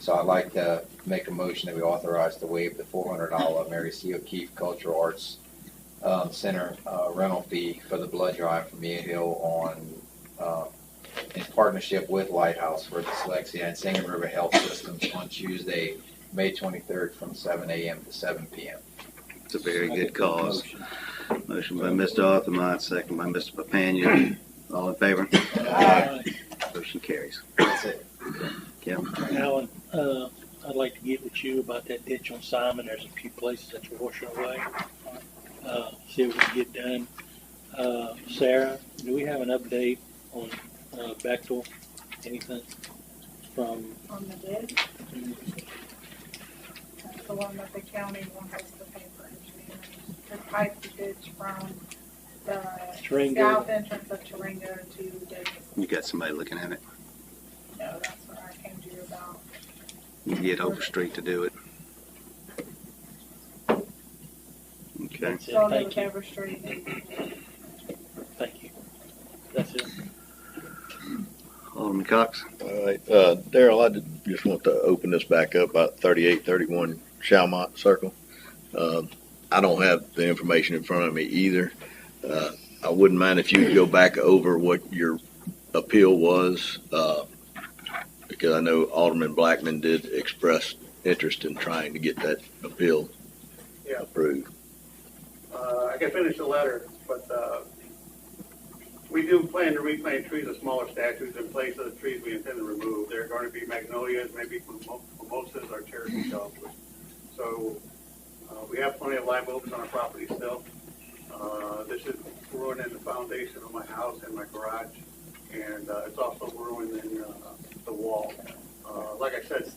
So I'd like to make a motion that we authorize to waive the $400 Mary C. O'Keefe Cultural Arts Center rental fee for the blood drive from Mia Hill in partnership with Lighthouse for Dyslexia and Singing River Health Systems on Tuesday, May 23rd from 7 a.m. to 7 p.m. It's a very good cause. Motion by Mr. Arthurmont, second by Mr. Papania. All in favor? Aye. Motion carries. That's it. Kim? Alan, I'd like to get with you about that ditch on Simon. There's a few places that you're washing away. See what we can get done. Sarah, do we have an update on Bechtel? Anything from? On the ditch? That's the one that the county wants us to pay for engineering. To pipe the ditch from the south entrance of Taringa to Davis. You got somebody looking at it? No, that's what I came to you about. You can get Overstreet to do it. Okay. So with Overstreet. Thank you. That's it. Alderman Cox? All right, Daryl, I just want to open this back up about 3831 Chalmont Circle. I don't have the information in front of me either. I wouldn't mind if you could go back over what your appeal was, because I know Alderman Blackman did express interest in trying to get that appeal approved. I can finish the letter, but we do plan to replant trees of smaller statues in place of the trees we intend to remove. They're going to be magnolias, maybe mimosas or Cherokee dogwood. So we have plenty of live oaks on our property still. This is ruining the foundation of my house and my garage, and it's also ruining the wall. Like I said,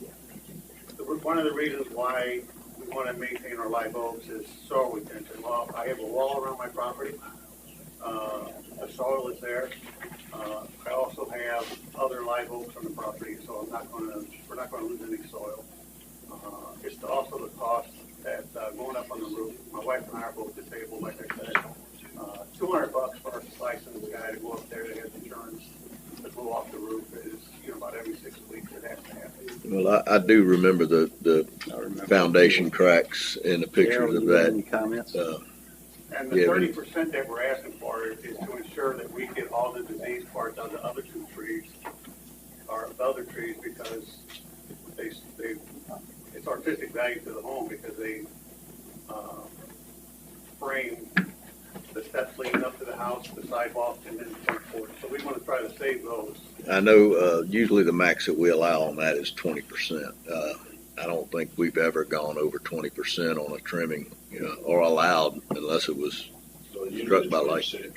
one of the reasons why we want to maintain our live oaks is soil retention. Well, I have a wall around my property. The soil is there. I also have other live oaks on the property, so we're not going to lose any soil. It's also the cost that going up on the roof. My wife and I are both disabled, like I said. $200 for a licensed guy to go up there to have insurance to go off the roof is, about every 6 weeks it has to happen. Well, I do remember the foundation cracks and the pictures of that. Any comments? And the 30% that we're asking for is to ensure that we get all the disease parts on the other two trees, or the other trees, because it's artistic value to the home because they frame the steps leading up to the house, the sidewalk, and then the front porch. So we want to try to save those. I know usually the max that we allow on that is 20%. I don't think we've ever gone over 20% on a trimming, or allowed unless it was struck by lightning.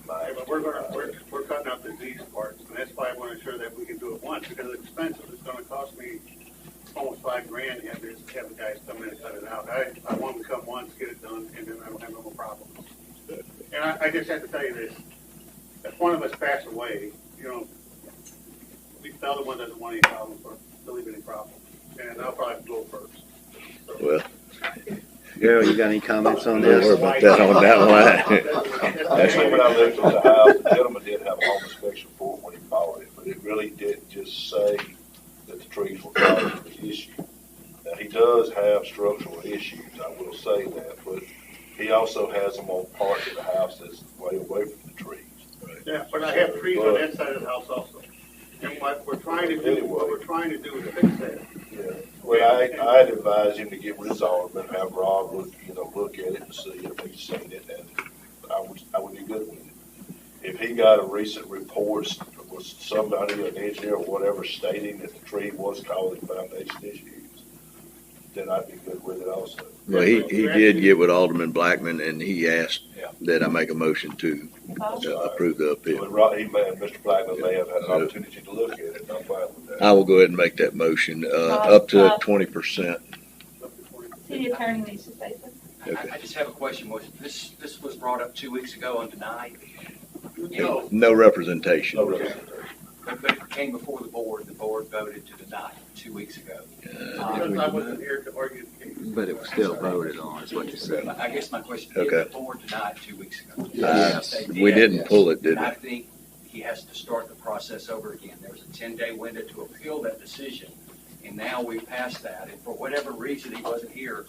But we're cutting out the disease parts, and that's why I want to ensure that we can do it once, because it's expensive. It's going to cost me almost $5,000 to have the guys come in and cut it out. I want them to come once, get it done, and then I don't have no more problems. And I just have to tell you this: if one of us passed away, the other one doesn't want any problems or believe any problems, and I'll probably go first. So. Well, Daryl, you got any comments on Don't this? worry about that on that line. Actually, when I lived in the house, the gentleman did have a home inspection report when he bought it, but it really didn't just say that the trees were causing the issue. Now, he does have structural issues, I will say that, but he also has them on parts of the house that's way away from the trees. Right. Yeah, but I have trees on that side of the house also. And what we're trying to do is fix that. Yeah. Well, I'd advise him to get with his alderman, have Rob look at it and see if he's seen it, and I would be good with it. If he got a recent report with somebody, an engineer or whatever, stating that the tree was causing foundation issues, then I'd be good with it also. Well, he did get with Alderman Blackman, and he asked that I make a motion to approve the appeal. Well, Mr. Blackman may have had an opportunity to look at it, and I'm fine with that. I will go ahead and make that motion, up to 20%. City attorney needs to say something. Okay. I just have a question. This was brought up 2 weeks ago and denied? No representation. Okay. But it came before the board voted to deny 2 weeks ago. I wasn't here to argue the case. But it was still voted on, is what you said. I guess my question is, Okay. the board denied 2 weeks ago. We didn't pull it, did And I we? think he has to start the process over again. There was a 10-day window to appeal that decision, and now we've passed that. And for whatever reason he wasn't here,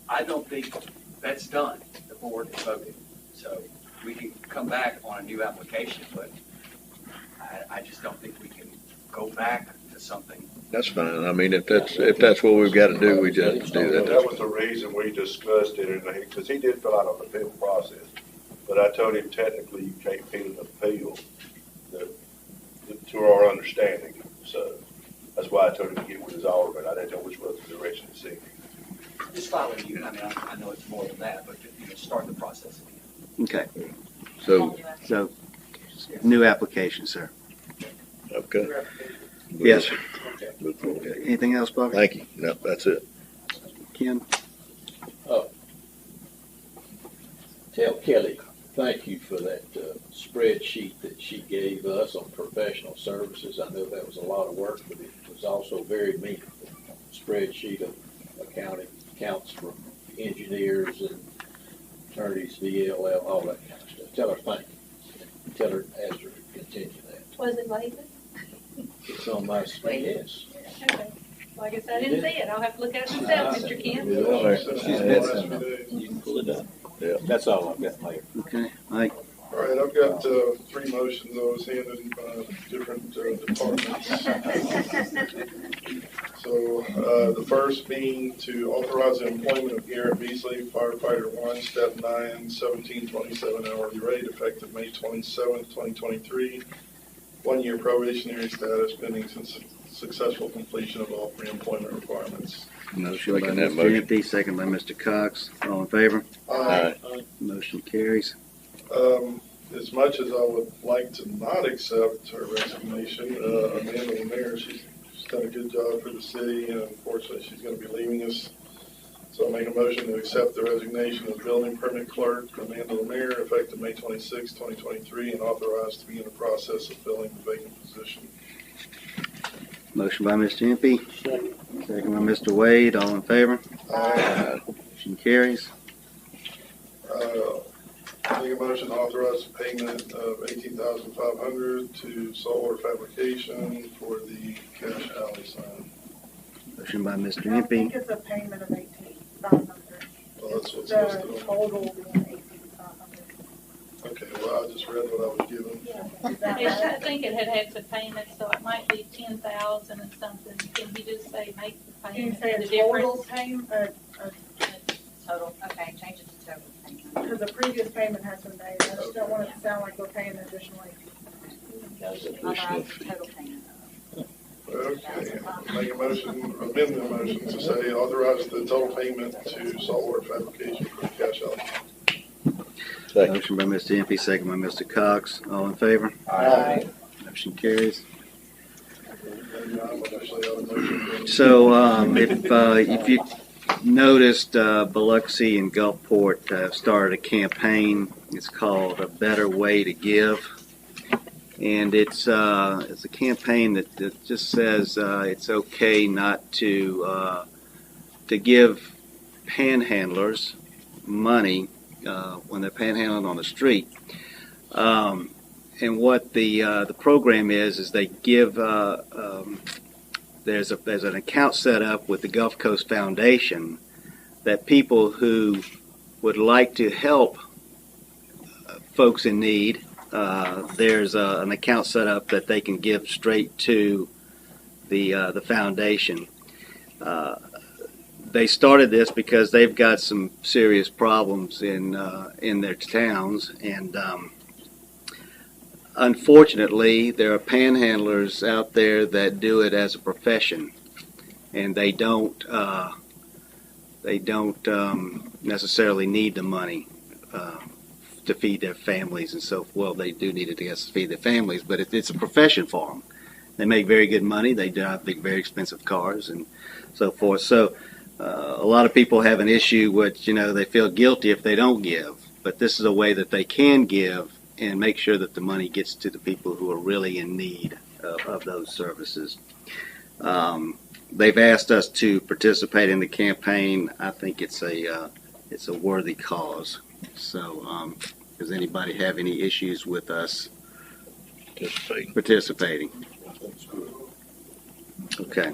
I don't think that's done. The board has voted. So we can come back on a new application, but I just don't think we can go back to something. That's fine. I mean, if that's what we've got to do, we just do that. That was the reason we discussed it, because he did fill out an appeal process. But I told him technically you can't feel an appeal to our understanding. So that's why I told him to get with his alderman. I didn't know which was the direction to see. Just following you. I mean, I know it's more than that, but start the process again. Okay. So, new application, sir. okay. Yes, sir. Okay. Anything else, Bobby? Thank you. No, that's it. Ken? Tell Kelly, thank you for that spreadsheet that she gave us on professional services. I know that was a lot of work, but it was also very meaningful. Spreadsheet of accounting accounts from engineers and attorneys, VLL, all that kind of stuff. Tell her thank you. Tell her, ask her to continue that. Was it Laban? It's on my screen, yes. Okay. Well, I guess I didn't see it. I'll have to look at it myself, Mr. Kent. She's missing. You can pull it up. Yeah, that's all I've got, Mayor. Okay, Mike. All right, I've got three motions I was handed by different departments. So the first being to authorize the employment of Garrett Beasley, firefighter 1, step 9, 1727 hourly rate, effective May 27th, 2023. 1-year probationary status pending successful completion of all pre-employment requirements. Motion by Second that Mr. motion. Empey, second by Mr. Cox. All in favor? Aye. Motion carries. As much as I would like to not accept her resignation, Amanda Lemaire, she's done a good job for the city, and unfortunately she's going to be leaving us. So I make a motion to accept the resignation of building permit clerk Amanda Lemaire, effective May 26, 2023, and authorized to begin the process of filling the vacant position. Motion by Mr. Empey, second by Mr. Wade. All in favor? Aye. Motion carries. Make a motion to authorize the payment of $18,500 to Saltwater Fabrication for the cash alley sign. Motion by Mr. I think Empey, it's a payment of $18,500. Well, that's what's The listed on. total being $18,500. Okay, well, I just read what I was given. I think it had some payments, so it might be 10,000 and something. Can you just say make the Can you payment? say the a total difference? payment, Total, okay, change it to total payment. because the previous payment has been made, I just don't want it to sound like we're paying additionally. Authorize the total payment. Okay, make a motion, amend the motion to say authorize the total payment to Saltwater Fabrication for the cash alley. Second. motion by Mr. Empey, second by Mr. Cox. All in favor? Aye. Motion carries. And I would actually have a motion. So if you noticed, Biloxi and Gulfport have started a campaign. It's called A Better Way to Give. And it's a campaign that just says it's okay not to give panhandlers money when they're panhandling on the street. And what the program is they give there's an account set up with the Gulf Coast Foundation that people who would like to help folks in need, there's an account set up that they can give straight to the foundation. They started this because they've got some serious problems in their towns, and unfortunately, there are panhandlers out there that do it as a profession, and they don't necessarily need the money to feed their families and so. Well, they do need it to feed their families, but it's a profession for them. They make very good money. They drive very expensive cars and so forth. So a lot of people have an issue with they feel guilty if they don't give, but this is a way that they can give and make sure that the money gets to the people who are really in need of those services. They've asked us to participate in the campaign. I think it's a worthy cause. So, does anybody have any issues with us participating? Okay.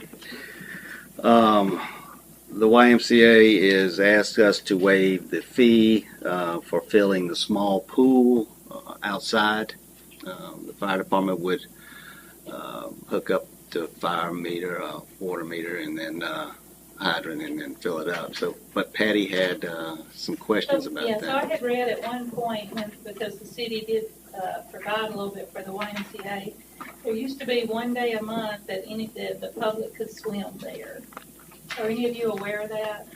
The YMCA is asked us to waive the fee for filling the small pool outside. The fire department would hook up to fire meter, water meter, and then hydrant, and then fill it up. So, but Patty had some questions about that. So I had read at one point, because the city did provide a little bit for the YMCA, there used to be one day a month that the public could swim there. Are any of you aware of that?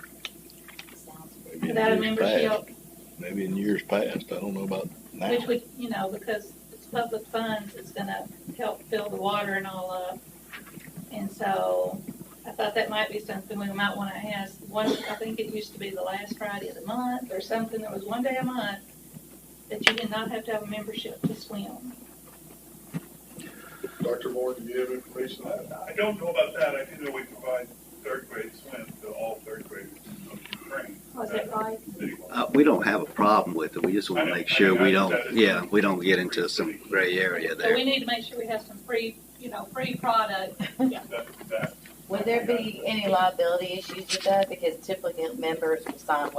Maybe Without a in years membership? past. Maybe in years past. I don't know about now. Which would, because it's public funds, it's going to help fill the water and all up. And so I thought that might be something we might want to ask. I think it used to be the last Friday of the month or something. There was one day a month that you did not have to have a membership to swim. Dr. Moore, do you have information on that? I don't know about that. I do know we provide third grade swim to all third graders in Ocean Spring. Was that right? We don't have a problem with it. We just want to make sure we don't get into some gray area So there. we need to make sure we have some free, free product. Would there be any liability issues with that? Because typically members will sign,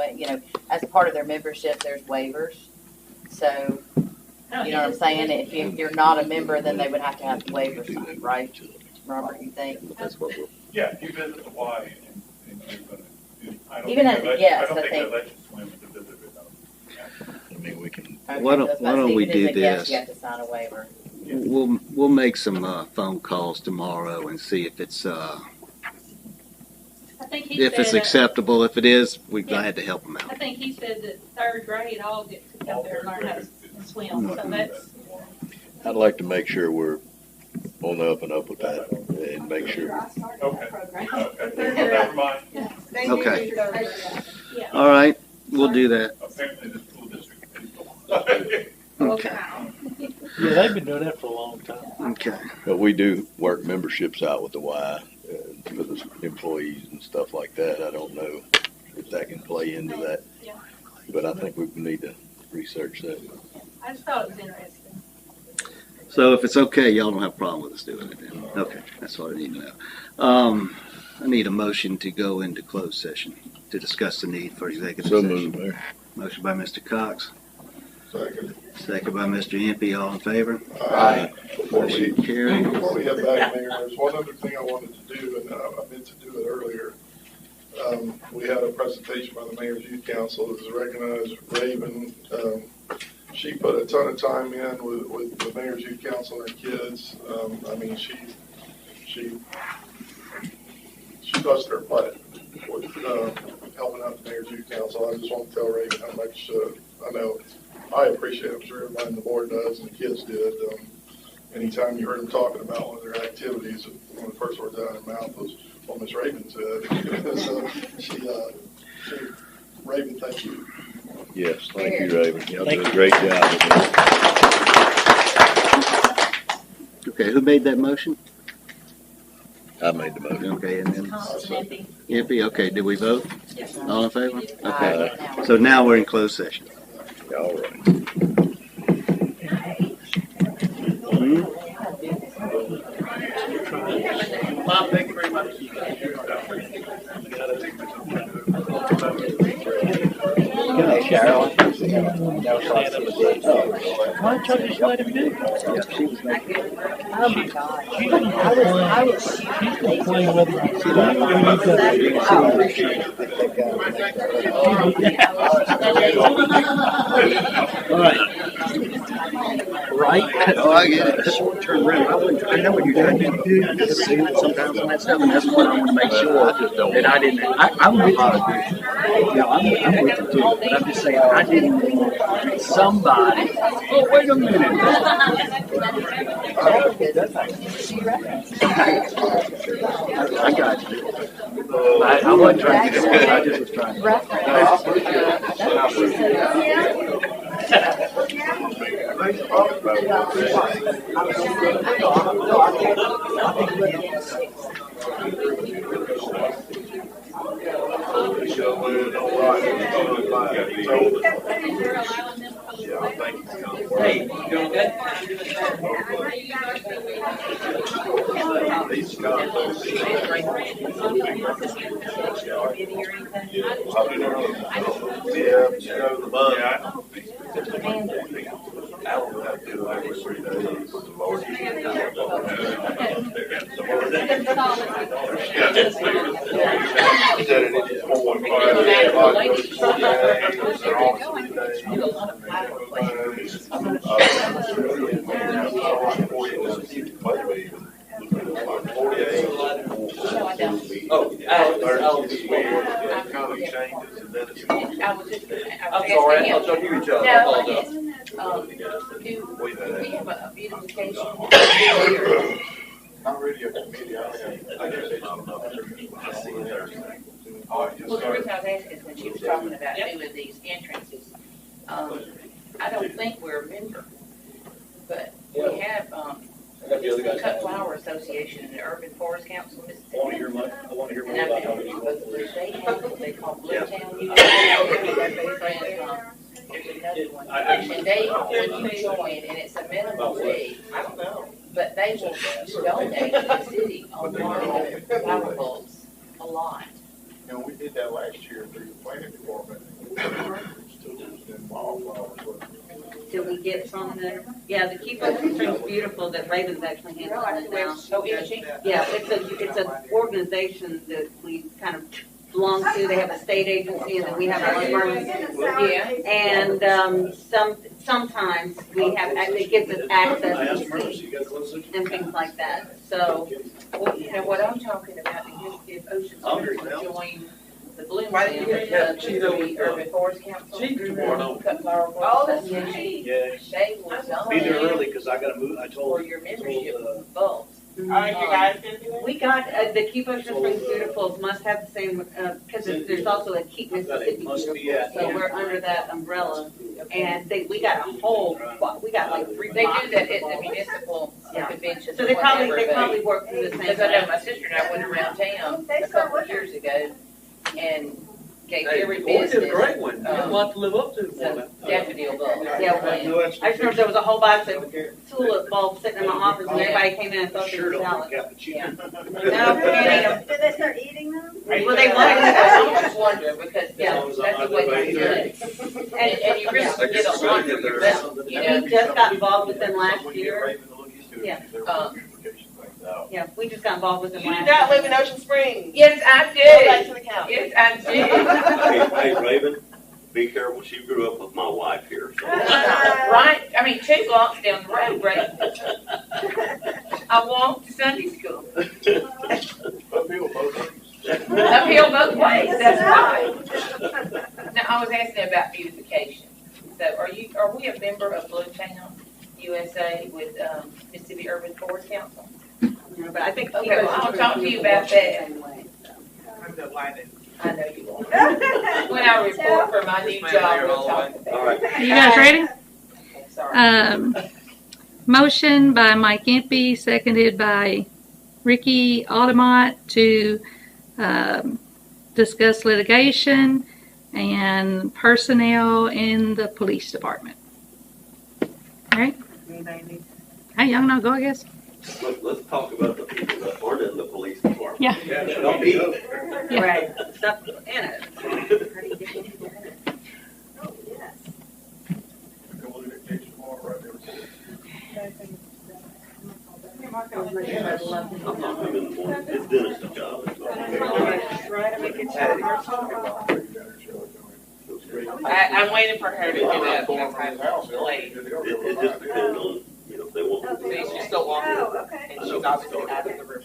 as part of their membership, there's waivers. So, you know what I'm saying? If you're not a member, then they would have to have the waivers signed, right? Robert, you think? That's what we're. Yeah, if you visit Hawaii and you're gonna, I don't Even think as they a let- guest, I don't I think they think. let you swim to visit it. I mean, we can. Okay, Why don't- so it's why don't about we even do as a guest, this? You have to sign a waiver. We'll make some phone calls tomorrow and see if it's I think he if it's said, acceptable. If it is, we're glad to help them out. I think he said that third grade all get to come there and learn how to swim, so that's. I'd like to make sure we're on the up and up with that and make sure. Okay. Never mind. Okay. All right, we'll do that. Apparently the school district. Okay. Yeah, they've been doing that for a long time. Okay. But we do work memberships out with the Y for the employees and stuff like that. I don't know if that can play into that. Yeah. But I think we need to research that. I just thought it was interesting. So if it's okay, y'all don't have a problem with us doing it then? Okay, that's what I need to know. I need a motion to go into closed session to discuss the need for executive So session. moved, Mayor. Motion by Mr. Cox, Second. second by Mr. Impey. All in favor? Aye. Motion carried. Before we head back, Mayor, there's one other thing I wanted to do, and I meant to do it earlier. We had a presentation by the Mayor's Youth Council. It was recognized Raven. She put a ton of time in with the Mayor's Youth Council and her kids. I mean, she busted her butt with helping out the Mayor's Youth Council. I just want to tell Raven how much I know I appreciate it. I'm sure everybody on the board does, and the kids did. Anytime you heard them talking about one of their activities, one of the first words out of their mouth was what Miss Raven said. So Raven, thank you. Yes, thank you, Raven. Y'all Thank did a you. great job with it. Okay, who made that motion? I made the motion. Okay, and then Thompson, Impey. Impey. Okay, did we vote? Yes. All in favor? Okay. Aye. So now we're in closed session. All right. Bob, thank you very much. Cheryl. Why don't you just let him do it? Oh my God. She's gonna play whether you All right. Right? Oh, I get it. Short-term rental. I know what you're trying to do. I got to see it sometimes on that stuff, and that's what I want to make sure that I didn't. I'm with you. Yeah, I'm with you too. But I'm just saying, I didn't want somebody. Oh, wait a minute. I got you. I wasn't trying to do it. I just was trying Hey, you doing good? I'm sorry, I'll show you each other. I apologize. Do we have a beautification? Not really a committee. Well, the reason I was asking is when she was talking about doing these entrances, I don't think we're a member, but we have, the Cut Flower Association and the Urban Forest Council of Mississippi. I want to hear more And I've about been how with you both of those. They have what they call Blue Town Youth. There's another one. And they, when you join, and it's a minimum fee, I don't know. But they will donate to the city on power poles a lot. You know, we did that last year through the planning department. Did we get from the Keep Ocean Springs Beautiful that Raven's actually handling it now. Oh, is she? Yeah, it's an organization that we kind of belong to. They have a state agency and then we have our own. Yeah. And sometimes we have, it gives us access to see and things like that. So, Well, you know what I'm talking about, if Ocean Springs would join the Bloom Why didn't you get the Urban Forest Council. Chief tomorrow. Cut flower Oh, poles, that's that's right. Yeah. They will Be there donate early, cause I gotta move, I told. for your membership bulbs. you guys we got, the Keep Ocean Springs Beautifuls must have the same, because there's also a Keep Mississippi Beautiful. So we're under that umbrella. And we got a whole, we got like 3 They do boxes that at full. the municipal conventions. So they probably work through the same. Because I know my sister and I went around town a couple of years ago and gave every Hey, business. we did a great one. You have a lot to live up to. Some daffodil bulbs. Yeah, I just remember there was a whole box of tulip bulbs sitting in my office and everybody came in and thought they were salad. Yeah. No, we can't eat 'em. Did they start eating them? Well, they I wanted was just wondering because, yeah, that's the way you do it. And you really can get a lot for your belt, you know. We just got involved with them last year. Yeah. Yeah, we just got involved with them You last do not year. live in Ocean Springs. Yes, I do. Go back to the county. Yes, I do. Hey, Raven, be careful. She grew up with my wife here. So. Right, I mean, 2 blocks down the road, right? I walked to Sunday school. Uphill both ways. Uphill both ways, that's right. Now, I was asking about beautification. So are we a member of Bluetown USA with Mississippi Urban Forest Council? Yeah, but I think. Okay, well, I'll talk to you about that. I know you will. When I report for my new job, we'll talk about that. You guys ready? Sorry. Motion by Mike Impey, seconded by Ricky Aldermen to discuss litigation and personnel in the police department. All right? Hey, y'all know, go, I guess. Let's talk about the people that aren't in the police department. Yeah. Don't be. Yeah. Right, stuff in it. How do you get into that? Oh, yes. I'm not coming in the morning. It's Dennis' job. Try to make it I'm waiting for her to do that. Late. It just depends on, if they want to. See, she's still walking. Oh, okay. And she's obviously out of the room.